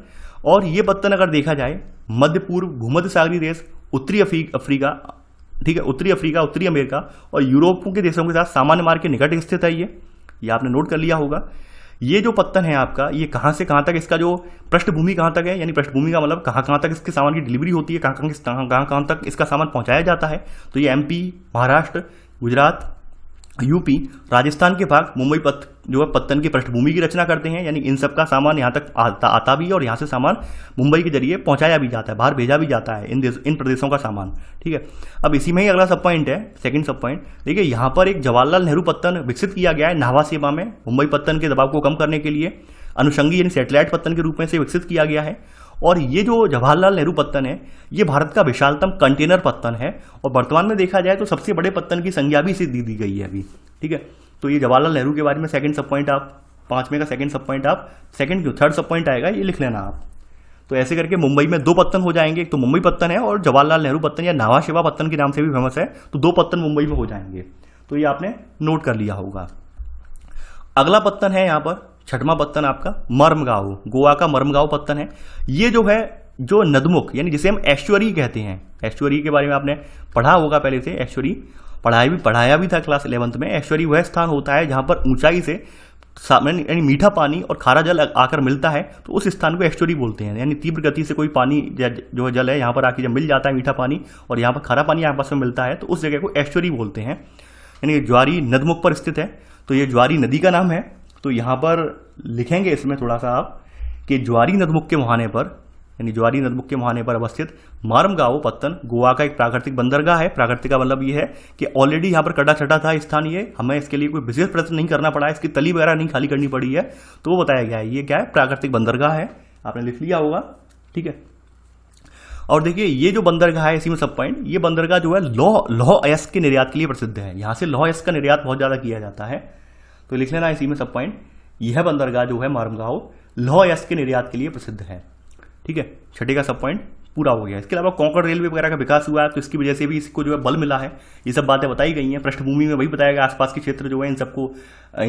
A: और ये पत्तन अगर देखा जाए मध्य पूर्व भूमध्य सागरीय देश, उत्तरी अफ्रीका, ठीक है, उत्तरी अफ्रीका, उत्तरी अमेरिका और यूरोप के देशों के साथ सामान्य मार्ग के निकट स्थित है। ये आपने नोट कर लिया होगा। ये जो पत्तन है आपका, ये कहाँ से कहाँ तक, इसका जो पृष्ठभूमि कहाँ तक है, यानी पृष्ठभूमि का मतलब कहाँ कहाँ तक इसके सामान की डिलीवरी होती है, कहाँ तक इसका सामान पहुँचाया जाता है। तो ये एमपी, महाराष्ट्र, गुजरात, यूपी, राजस्थान के भाग मुंबई जो है पत्तन की पृष्ठभूमि की रचना करते हैं। यानी इन सब का सामान यहाँ तक आता भी है और यहाँ से सामान मुंबई के जरिए पहुँचाया भी जाता है, बाहर भेजा भी जाता है इन प्रदेशों का सामान। ठीक है, अब इसी में ही अगला सब पॉइंट है, सेकंड सब पॉइंट। देखिए यहाँ पर एक जवाहरलाल नेहरू पत्तन विकसित किया गया है नाभा सीमा में, मुंबई पत्तन के दबाव को कम करने के लिए अनुषंगी यानी सैटेलाइट पत्तन के रूप में से विकसित किया गया है। और ये जो जवाहरलाल नेहरू पत्तन है ये भारत का विशालतम कंटेनर पत्तन है और वर्तमान में देखा जाए तो सबसे बड़े पत्तन की संज्ञा भी इसे दी गई है अभी। ठीक है, तो ये जवाहरलाल नेहरू के बारे में सेकंड सब पॉइंट आप, पांचवें का सेकंड सब पॉइंट आप, सेकंड जो थर्ड सब पॉइंट आएगा ये लिख लेना आप। तो ऐसे करके मुंबई में दो पत्तन हो जाएंगे, एक तो मुंबई पत्तन है और जवाहरलाल नेहरू पत्तन या नावा शिवा पत्तन के नाम से भी फेमस है, तो दो पत्तन मुंबई में हो जाएंगे। तो ये आपने नोट कर लिया होगा। अगला पत्तन है यहाँ पर छठवां पत्तन आपका मर्मगांव, गोवा का मर्मगांव पत्तन है। ये जो है जो नदमुख यानी जिसे हम एस्चुअरी कहते हैं, एस्चुअरी के बारे में आपने पढ़ा होगा पहले से, एस्चुअरी पढ़ाया भी था क्लास 11th में। एस्चुअरी वह स्थान होता है जहां पर ऊंचाई से यानी मीठा पानी और खारा जल आकर मिलता है, तो उस स्थान को एस्चुअरी बोलते हैं। यानी तीव्र गति से कोई पानी जो जल है यहाँ पर आके जब मिल जाता है मीठा पानी और यहाँ पर खारा पानी आपस में मिलता है, तो उस जगह को एस्चुअरी बोलते हैं। यानी ज्वारी नदमुख पर स्थित है, तो ये ज्वारी नदी का नाम है। तो यहाँ पर लिखेंगे इसमें थोड़ा सा आप कि ज्वारी नदमुख के मुहाने पर, यानी ज्वारी नदमुख के मुहाने पर अवस्थित मर्मगांव पत्तन गोवा का एक प्राकृतिक बंदरगाह है। प्राकृतिक का मतलब ये है कि ऑलरेडी यहाँ पर कटा छटा था स्थान, ये हमें इसके लिए कोई विशेष प्रयत्न नहीं करना पड़ा है, इसकी तली वगैरह नहीं खाली करनी पड़ी है, तो वो बताया गया है। ये क्या है, प्राकृतिक बंदरगाह है, आपने लिख लिया होगा। ठीक है, और देखिए ये जो बंदरगाह है इसी में सब पॉइंट, ये बंदरगाह जो है लौह अयस्क के निर्यात के लिए प्रसिद्ध है। यहाँ से लौह अयस्क का निर्यात बहुत ज्यादा किया जाता है, तो लिख लेना इसी में सब पॉइंट। यह बंदरगाह जो है मर्मगांव लौह अयस्क के निर्यात के लिए प्रसिद्ध है। ठीक है, छठे का सब पॉइंट पूरा हो गया। इसके अलावा कोंकण रेलवे वगैरह का विकास हुआ है, तो इसकी वजह से भी इसको जो है बल मिला है। ये सब बातें बताई गई हैं। पृष्ठभूमि में वही बताया गया, आसपास के क्षेत्र जो है इन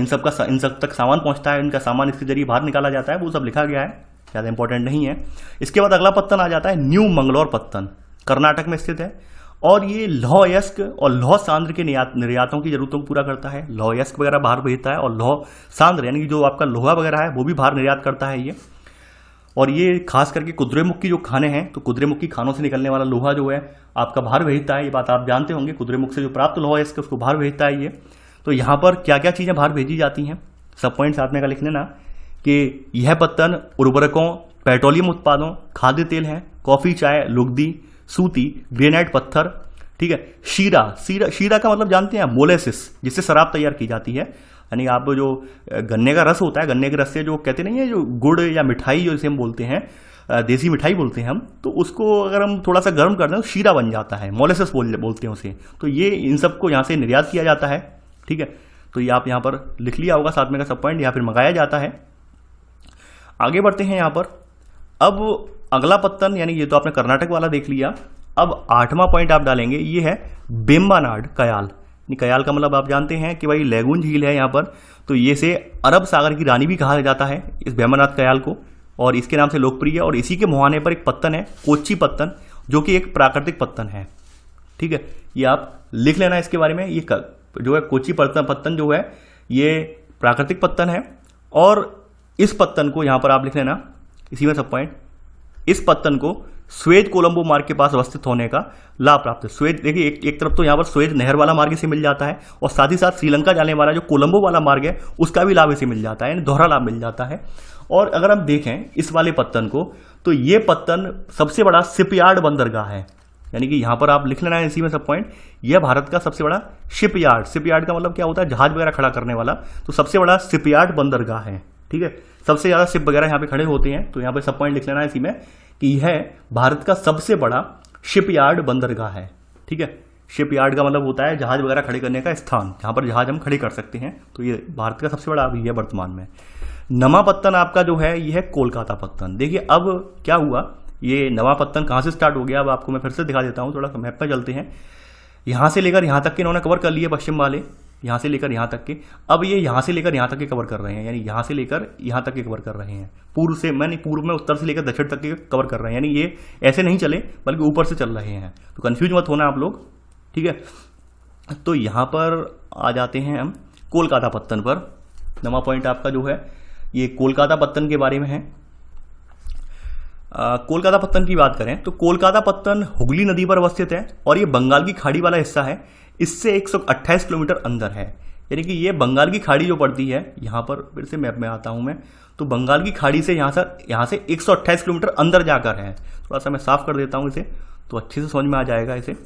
A: सब तक सामान पहुंचता है, इनका सामान इसके जरिए बाहर निकाला जाता है, वो सब लिखा गया है, ज़्यादा इंपॉर्टेंट नहीं है। इसके बाद अगला पत्तन आ जाता है न्यू मंगलौर पत्तन, कर्नाटक में स्थित है और ये लौह अयस्क और लौह सांद्र के निर्यातों की जरूरतों को पूरा करता है। लौह अयस्क वगैरह बाहर भेजता है और लौह सांद्र यानी जो आपका लोहा वगैरह है वो भी बाहर निर्यात करता है ये। और ये खास करके कुद्रेमुख की जो खाने हैं, तो कुद्रेमुख की खानों से निकलने वाला लोहा जो है आपका बाहर भेजता है, ये बात आप जानते होंगे। कुद्रेमुख से जो प्राप्त लोहा है उसको बाहर भेजता है ये। तो यहाँ पर क्या क्या चीज़ें बाहर भेजी जाती हैं, सब पॉइंट साथ में का लिख लेना कि यह पत्तन उर्वरकों, पेट्रोलियम उत्पादों, खाद्य तेल है, कॉफी, चाय, लुगदी, सूती, ग्रेनाइट पत्थर, ठीक है, शीरा का मतलब जानते हैं मोलेसिस, जिससे शराब तैयार की जाती है। यानी आप जो गन्ने का रस होता है, गन्ने के रस से जो कहते नहीं है जो गुड़ या मिठाई जो इसे हम बोलते हैं, देसी मिठाई बोलते हैं हम, तो उसको अगर हम थोड़ा सा गर्म कर दें तो शीरा बन जाता है, मोलेसिस बोलते हैं उसे। तो ये इन सबको यहाँ से निर्यात किया जाता है। ठीक है, तो ये आप यहाँ पर लिख लिया होगा साथ में का सब पॉइंट, या फिर मंगाया जाता है। आगे बढ़ते हैं यहाँ पर। अब अगला पत्तन यानी ये तो आपने कर्नाटक वाला देख लिया। अब 8वां पॉइंट आप डालेंगे, ये है वेम्बनाड कयाल। कयाल का मतलब आप जानते हैं कि भाई लैगून झील है यहाँ पर, तो ये से अरब सागर की रानी भी कहा जाता है इस वेम्बनाड कयाल को, और इसके नाम से लोकप्रिय है। और इसी के मुहाने पर एक पत्तन है कोच्चि पत्तन, जो कि एक प्राकृतिक पत्तन है। ठीक है, ये आप लिख लेना इसके बारे में। ये जो है कोच्चि पत्तन जो है ये प्राकृतिक पत्तन है, और इस पत्तन को यहाँ पर आप लिख लेना इसी में सब पॉइंट। इस पत्तन को स्वेज कोलंबो मार्ग के पास अवस्थित होने का लाभ प्राप्त है। स्वेज देखिए एक तरफ तो यहाँ पर स्वेज नहर वाला मार्ग इसे मिल जाता है, और साथ ही साथ श्रीलंका जाने वाला जो कोलंबो वाला मार्ग है उसका भी लाभ इसे मिल जाता है, यानी दोहरा लाभ मिल जाता है। और अगर हम देखें इस वाले पत्तन को, तो ये पत्तन सबसे बड़ा शिपयार्ड बंदरगाह है, यानी कि यहाँ पर आप लिख लेना है इसी में सब पॉइंट। यह भारत का सबसे बड़ा शिपयार्ड, शिपयार्ड का मतलब क्या होता है, जहाज वगैरह खड़ा करने वाला, तो सबसे बड़ा शिपयार्ड बंदरगाह है। ठीक है, सबसे ज्यादा शिप वगैरह यहाँ पे खड़े होते हैं, तो यहाँ पे सब पॉइंट लिख लेना है इसी में कि यह भारत का सबसे बड़ा शिपयार्ड बंदरगाह है। ठीक है, शिपयार्ड का मतलब होता है जहाज वगैरह खड़े करने का स्थान, जहां पर जहाज हम खड़े कर सकते हैं, तो ये भारत का सबसे बड़ा अभी है वर्तमान में। नवा पत्तन आपका जो है ये है कोलकाता पत्तन। देखिए अब क्या हुआ, ये नवा पत्तन कहाँ से स्टार्ट हो गया, अब आपको मैं फिर से दिखा देता हूँ, थोड़ा मैप पर चलते हैं। यहाँ से लेकर यहाँ तक के इन्होंने कवर कर लिए पश्चिम वाले, यहाँ से लेकर यहाँ तक के। अब ये यहाँ से लेकर यहाँ तक के कवर कर रहे हैं, यानी यहाँ से लेकर यहाँ तक के कवर कर रहे हैं। पूर्व से मैंने पूर्व में उत्तर से लेकर दक्षिण तक के कवर कर रहे हैं, यानी ये ऐसे नहीं चले बल्कि ऊपर से चल रहे हैं, तो कंफ्यूज मत होना आप लोग। ठीक है, तो यहाँ पर आ जाते हैं हम कोलकाता पत्तन पर। नवा पॉइंट आपका जो है ये कोलकाता पत्तन के बारे में है। कोलकाता पत्तन की बात करें तो कोलकाता पत्तन हुगली नदी पर अवस्थित है, और ये बंगाल की खाड़ी वाला हिस्सा है। इससे 128 किलोमीटर अंदर है, यानी कि ये बंगाल की खाड़ी जो पड़ती है, यहाँ पर फिर से मैप में आता हूँ मैं, तो बंगाल की खाड़ी से यहाँ से 128 किलोमीटर अंदर जाकर है। थोड़ा सा मैं साफ कर देता हूँ इसे, तो अच्छे से समझ में आ जाएगा इसे।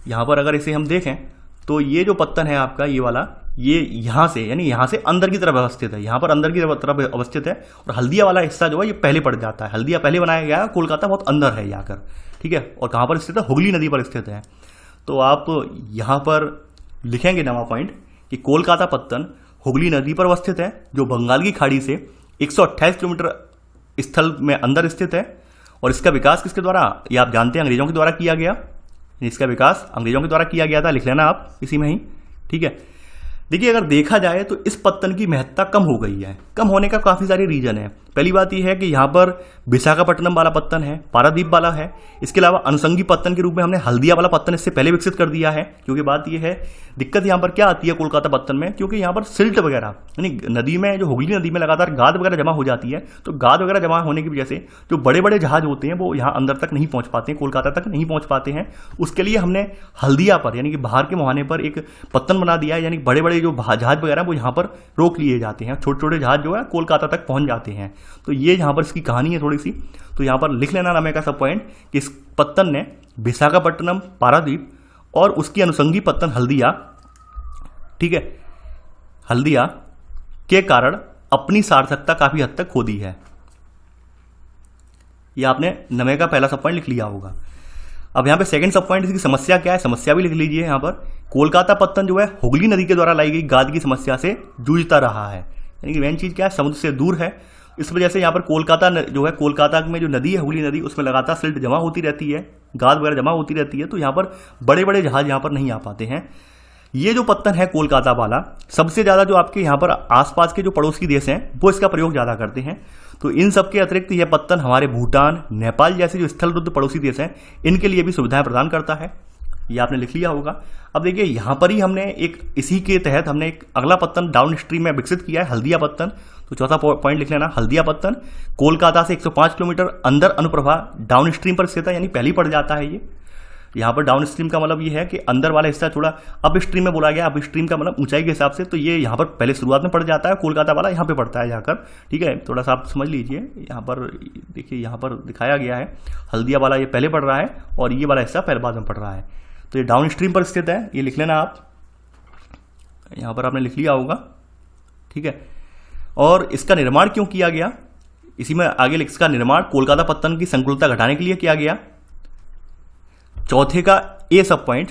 A: यहाँ पर अगर इसे हम देखें तो ये जो पत्तन है आपका ये वाला, ये यहाँ से यानी यहाँ से अंदर की तरफ अवस्थित है, यहाँ पर अंदर की तरफ अवस्थित है। और हल्दिया वाला हिस्सा जो है ये पहले पड़ जाता है, हल्दिया पहले बनाया गया है, कोलकाता बहुत अंदर है जाकर। ठीक है, और कहाँ पर स्थित है, हुगली नदी पर स्थित है। तो आप यहाँ पर लिखेंगे नवा पॉइंट कि कोलकाता पत्तन हुगली नदी पर अवस्थित है, जो बंगाल की खाड़ी से 128 किलोमीटर स्थल में अंदर स्थित है। और इसका विकास किसके द्वारा, ये आप जानते हैं, अंग्रेजों के द्वारा किया गया। इसका विकास अंग्रेजों के द्वारा किया गया था, लिख लेना आप इसी में ही। ठीक है, देखिए अगर देखा जाए तो इस पत्तन की महत्ता कम हो गई है। कम होने का काफ़ी सारे रीजन है। पहली बात यह है कि यहाँ पर विशाखापट्टनम वाला पत्तन है, पारादीप वाला है। इसके अलावा अनुषंगी पत्तन के रूप में हमने हल्दिया वाला पत्तन इससे पहले विकसित कर दिया है। क्योंकि बात यह है, दिक्कत यहाँ पर क्या आती है कोलकाता पत्तन में, क्योंकि यहाँ पर सिल्ट वगैरह यानी नदी में, जो हुगली नदी में लगातार गाद वगैरह जमा हो जाती है, तो गाद वगैरह जमा होने की वजह से जो बड़े बड़े जहाज होते हैं वो यहाँ अंदर तक नहीं पहुँच पाते हैं, कोलकाता तक नहीं पहुँच पाते हैं। उसके लिए हमने हल्दिया पर यानी कि बाहर के मुहाने पर एक पत्तन बना दिया है, यानी बड़े बड़े जो जहाज वगैरह वो यहाँ पर रोक लिए जाते हैं, छोटे छोटे जहाज जो है कोलकाता तक पहुँच जाते हैं। तो ये यहाँ पर इसकी कहानी है थोड़ी सी। तो यहाँ पर लिख लेना नामे का सब पॉइंट कि इस पत्तन ने विशाखापट्टनम, पारादीप और उसकी अनुषंगी पत्तन हल्दिया, ठीक है, हल्दिया के कारण अपनी सार्थकता काफी हद तक खो दी है। ये आपने नमे का पहला सब पॉइंट लिख लिया होगा। अब यहाँ पे सेकंड सब पॉइंट, इसकी समस्या क्या है, समस्या भी लिख लीजिए। यहाँ पर कोलकाता पत्तन जो है हुगली नदी के द्वारा लाई गई गाद की समस्या से जूझता रहा है, यानी कि मेन चीज क्या है, समुद्र से दूर है। इस वजह से यहाँ पर कोलकाता जो है, कोलकाता में जो नदी है हुगली नदी, उसमें लगातार सिल्ट जमा होती रहती है, गाद वगैरह जमा होती रहती है, तो यहाँ पर बड़े बड़े जहाज यहाँ पर नहीं आ पाते हैं। ये जो पत्तन है कोलकाता वाला, सबसे ज़्यादा जो आपके यहाँ पर आसपास के जो पड़ोसी देश हैं वो इसका प्रयोग ज़्यादा करते हैं। तो इन सब के अतिरिक्त यह पत्तन हमारे भूटान, नेपाल जैसे जो स्थलरुद्ध पड़ोसी देश हैं इनके लिए भी सुविधाएं प्रदान करता है। ये आपने लिख लिया होगा। अब देखिए यहाँ पर ही हमने एक इसी के तहत हमने एक अगला पत्तन डाउन स्ट्रीम में विकसित किया है, हल्दिया पत्तन। तो चौथा पॉइंट लिख लेना, हल्दिया पत्तन कोलकाता से 105 किलोमीटर अंदर अनुप्रभा डाउन स्ट्रीम पर स्थित है, यानी पहले पड़ जाता है ये। यहाँ पर डाउन स्ट्रीम का मतलब ये है कि अंदर वाला हिस्सा थोड़ा अप स्ट्रीम में बोला गया, अप स्ट्रीम का मतलब ऊंचाई के हिसाब से, तो ये यहाँ पर पहले शुरुआत में पड़ जाता है, कोलकाता वाला यहाँ पे पड़ता है जाकर। ठीक है, थोड़ा सा आप समझ लीजिए। यहाँ पर देखिए, यहाँ पर दिखाया गया है हल्दिया वाला ये पहले पड़ रहा है और ये वाला हिस्सा पहले बाद में पड़ रहा है। तो ये डाउन स्ट्रीम पर स्थित है, ये लिख लेना आप, यहाँ पर आपने लिख लिया होगा। ठीक है, और इसका निर्माण क्यों किया गया, इसी में आगे इसका निर्माण कोलकाता पत्तन की संकुलता घटाने के लिए किया गया। चौथे सब पॉइंट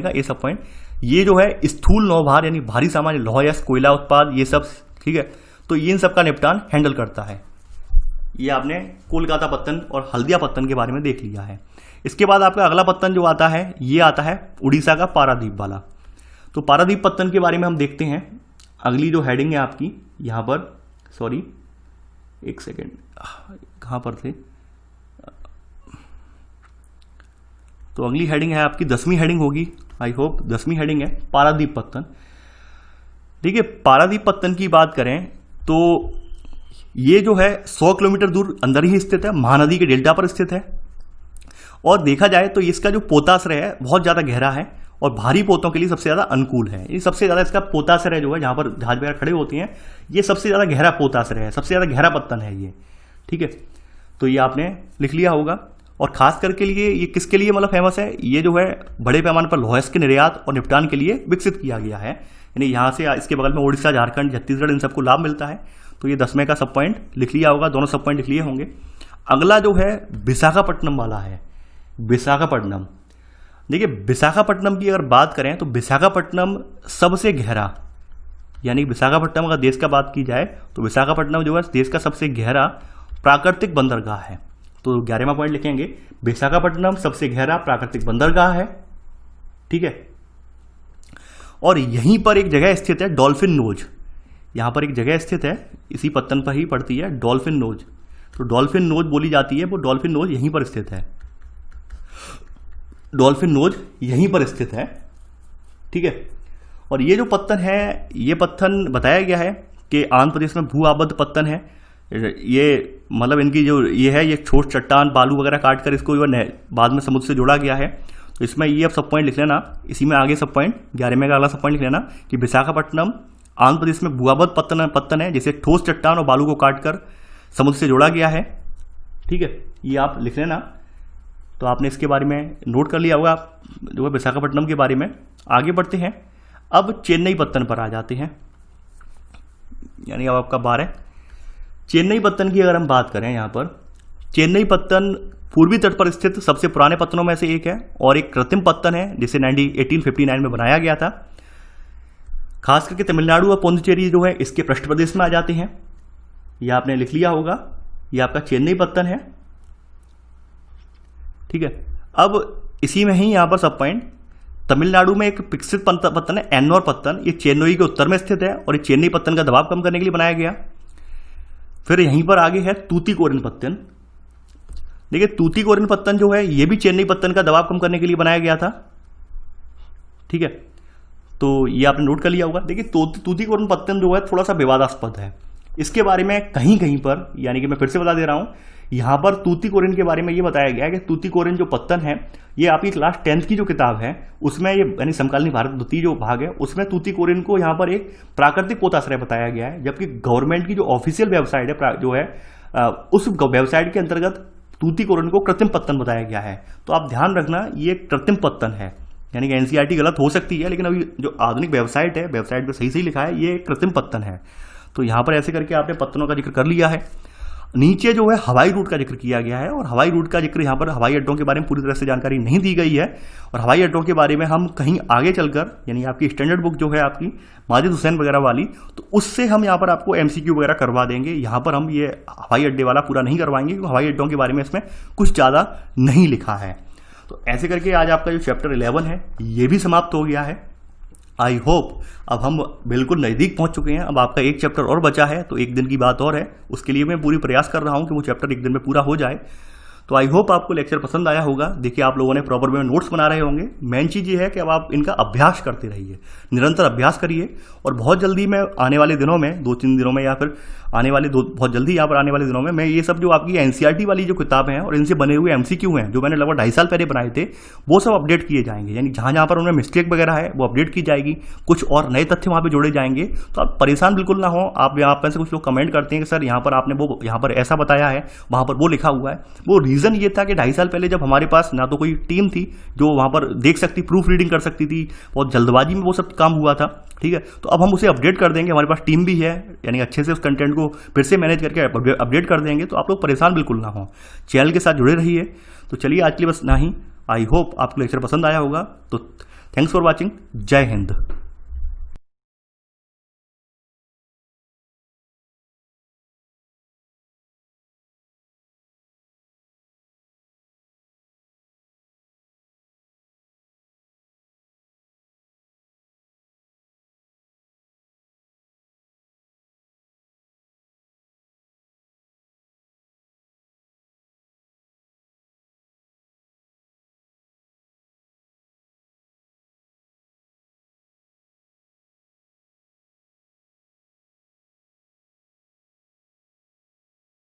A: का ए सब पॉइंट, ये जो है स्थूल नौभार यानी भारी सामान, लौह यश, कोयला उत्पाद, ये सब, ठीक है, तो इन सब का निपटान हैंडल करता है। ये आपने कोलकाता पत्तन और हल्दिया पत्तन के बारे में देख लिया है। इसके बाद आपका अगला पत्तन जो आता है ये आता है उड़ीसा का पारादीप वाला। तो पारादीप पत्तन के बारे में हम देखते हैं। अगली जो हेडिंग है आपकी यहाँ पर, सॉरी एक सेकेंड, कहाँ पर थे, तो अगली हेडिंग है आपकी 10वीं हेडिंग होगी, आई होप 10वीं हेडिंग है पारादीप पत्तन। देखिए पारादीप पत्तन की बात करें तो ये जो है 100 किलोमीटर दूर अंदर ही स्थित है, महानदी के डेल्टा पर स्थित है। और देखा जाए तो इसका जो पोताश्रय है बहुत ज़्यादा गहरा है और भारी पोतों के लिए सबसे ज़्यादा अनुकूल है। ये सबसे ज़्यादा इसका पोताश्रय जो है, जहाँ पर जहाज वगैरह खड़े होते हैं, ये सबसे ज़्यादा गहरा पोताश्रय है, सबसे ज़्यादा गहरा पत्तन है ये, ठीक है। तो ये आपने लिख लिया होगा। और खास करके लिए ये किसके लिए मतलब फेमस है, ये जो है बड़े पैमाने पर लौह के निर्यात और निपटान के लिए विकसित किया गया है। यानी यहाँ से इसके बगल में उड़ीसा, झारखंड, छत्तीसगढ़, इन सबको लाभ मिलता है। तो ये 10वें का सब पॉइंट लिख लिया होगा, दोनों सब पॉइंट लिख लिए होंगे। अगला जो है विशाखापट्टनम वाला है, विशाखापट्टनम। देखिए विशाखापट्टनम की अगर बात करें तो विशाखापट्टनम सबसे गहरा, यानी विशाखापट्टनम अगर देश का बात की जाए तो विशाखापट्टनम जो है देश का सबसे गहरा प्राकृतिक बंदरगाह है। तो 11वां पॉइंट लिखेंगे, विशाखापट्टनम सबसे गहरा प्राकृतिक बंदरगाह है, ठीक है। और यहीं पर एक जगह स्थित है डॉल्फिन नोज, यहाँ पर एक जगह स्थित है, इसी पत्तन पर ही पड़ती है डॉल्फिन नोज। तो डॉल्फिन नोज बोली जाती है, वो डॉल्फिन नोज यहीं पर स्थित है, डॉल्फिन नोज यहीं पर स्थित है, ठीक है। और ये जो पत्तन है, ये पत्तन बताया गया है कि आंध्र प्रदेश में भू आबद्ध पत्तन है। ये मतलब इनकी जो ये है, ये छोट चट्टान बालू वगैरह काट कर इसको बाद में समुद्र से जोड़ा गया है। तो इसमें ये अब सब पॉइंट लिख लेना, इसी में आगे सब पॉइंट 11वें का अगला सब पॉइंट लिख लेना कि विशाखापट्टनम आंध्र प्रदेश में भूआबद्ध पत्तन है, जिसे ठोस चट्टान और बालू को काटकर समुद्र से जोड़ा गया है, ठीक है। ये आप लिख लेना। तो आपने इसके बारे में नोट कर लिया होगा जो है विशाखापट्टनम के बारे में। आगे बढ़ते हैं, अब चेन्नई पत्तन पर आ जाते हैं, यानी अब आपका बार है चेन्नई पत्तन की। अगर हम बात करें यहाँ पर, चेन्नई पत्तन पूर्वी तट पर स्थित सबसे पुराने पत्तनों में से एक है और एक कृत्रिम पत्तन है जिसे 1859 में बनाया गया था। खास करके तमिलनाडु और पुडुचेरी जो है इसके पृष्ठ प्रदेश में आ जाते हैं। यह आपने लिख लिया होगा, यह आपका चेन्नई पत्तन है, ठीक है। अब इसी में ही यहाँ पर सब पॉइंट, तमिलनाडु में एक विकसित पत्तन है एन्नोर पत्तन, ये चेन्नई के उत्तर में स्थित है और ये चेन्नई पत्तन का दबाव कम करने के लिए बनाया गया। फिर यहीं पर आगे है तूतीकोरिन पत्तन। देखिए तूतीकोरिन पत्तन जो है ये भी चेन्नई पत्तन का दबाव कम करने के लिए बनाया गया था, ठीक है। तो ये आपने नोट कर लिया होगा। देखिए तूतीकोरिन पत्तन जो है थोड़ा सा विवादास्पद है, इसके बारे में कहीं कहीं पर, यानी कि मैं फिर से बता दे रहा हूं, यहां पर तूतीकोरिन के बारे में ये बताया गया है कि तूतीकोरिन जो पत्तन है ये आपकी क्लास 10th की जो किताब है उसमें ये, यानी समकालीन भारत द्वितीय जो भाग है उसमें तूतीकोरिन को यहाँ पर एक प्राकृतिक पोताश्रय बताया गया है, जबकि गवर्नमेंट की जो ऑफिशियल वेबसाइट है जो है उस वेबसाइट के अंतर्गत तूतीकोरिन को कृत्रिम पत्तन बताया गया है। तो आप ध्यान रखना ये कृत्रिम पत्तन है, यानी कि एनसीईआरटी गलत हो सकती है लेकिन अभी जो आधुनिक वेबसाइट है, वेबसाइट पर सही लिखा है ये कृत्रिम पत्तन है। तो यहाँ पर ऐसे करके आपने पत्तनों का जिक्र कर लिया है। नीचे जो है हवाई रूट का जिक्र किया गया है और हवाई रूट का जिक्र यहाँ पर हवाई अड्डों के बारे में पूरी तरह से जानकारी नहीं दी गई है और हवाई अड्डों के बारे में हम कहीं आगे चलकर, यानी आपकी स्टैंडर्ड बुक जो है आपकी माजिद हुसैन वगैरह वाली, तो उससे हम यहाँ पर आपको एमसीक्यू वगैरह करवा देंगे। यहाँ पर हम ये हवाई अड्डे वाला पूरा नहीं करवाएंगे क्योंकि हवाई अड्डों के बारे में इसमें कुछ ज़्यादा नहीं लिखा है। तो ऐसे करके आज आपका जो चैप्टर 11 है ये भी समाप्त हो गया है। आई होप अब हम बिल्कुल नज़दीक पहुंच चुके हैं। अब आपका एक चैप्टर और बचा है, तो एक दिन की बात और है, उसके लिए मैं पूरी प्रयास कर रहा हूं कि वो चैप्टर एक दिन में पूरा हो जाए। तो आई होप आपको लेक्चर पसंद आया होगा। देखिए आप लोगों ने प्रॉपर वे में नोट्स बना रहे होंगे। मेन चीज़ ये है कि अब आप इनका अभ्यास करते रहिए, निरंतर अभ्यास करिए और बहुत जल्दी मैं आने वाले दिनों में 2-3 दिनों में या फिर आने वाले बहुत जल्दी यहाँ पर आने वाले दिनों में मैं ये सब जो आपकी एनसीईआरटी वाली जो किताबें हैं और इनसे बने हुए एमसीक्यू हैं जो मैंने लगभग 2.5 साल पहले बनाए थे वो सब अपडेट किए जाएंगे। यानी जहाँ जहाँ पर उनमें मिस्टेक वगैरह है वो अपडेट की जाएगी, कुछ और नए तथ्य वहाँ पर जोड़े जाएंगे। तो आप परेशान बिल्कुल ना हो। आप यहाँ पर से कुछ लोग कमेंट करते हैं कि सर यहाँ पर आपने वो यहाँ पर ऐसा बताया है, वहाँ पर वो लिखा हुआ है। वो रीज़न ये था कि 2.5 साल पहले जब हमारे पास ना तो कोई टीम थी जो वहाँ पर देख सकती, प्रूफ रीडिंग कर सकती थी, बहुत जल्दबाजी में वो सब काम हुआ था, ठीक है। तो अब हम उसे अपडेट कर देंगे, हमारे पास टीम भी है, यानी अच्छे से उस कंटेंट को फिर से मैनेज करके अपडेट कर देंगे। तो आप लोग परेशान बिल्कुल ना हो, चैनल के साथ जुड़े रहिए। तो चलिए आज के लिए बस ना ही। आई होप आपको लेक्चर पसंद आया होगा। तो थैंक्स फॉर वॉचिंग। जय हिंद।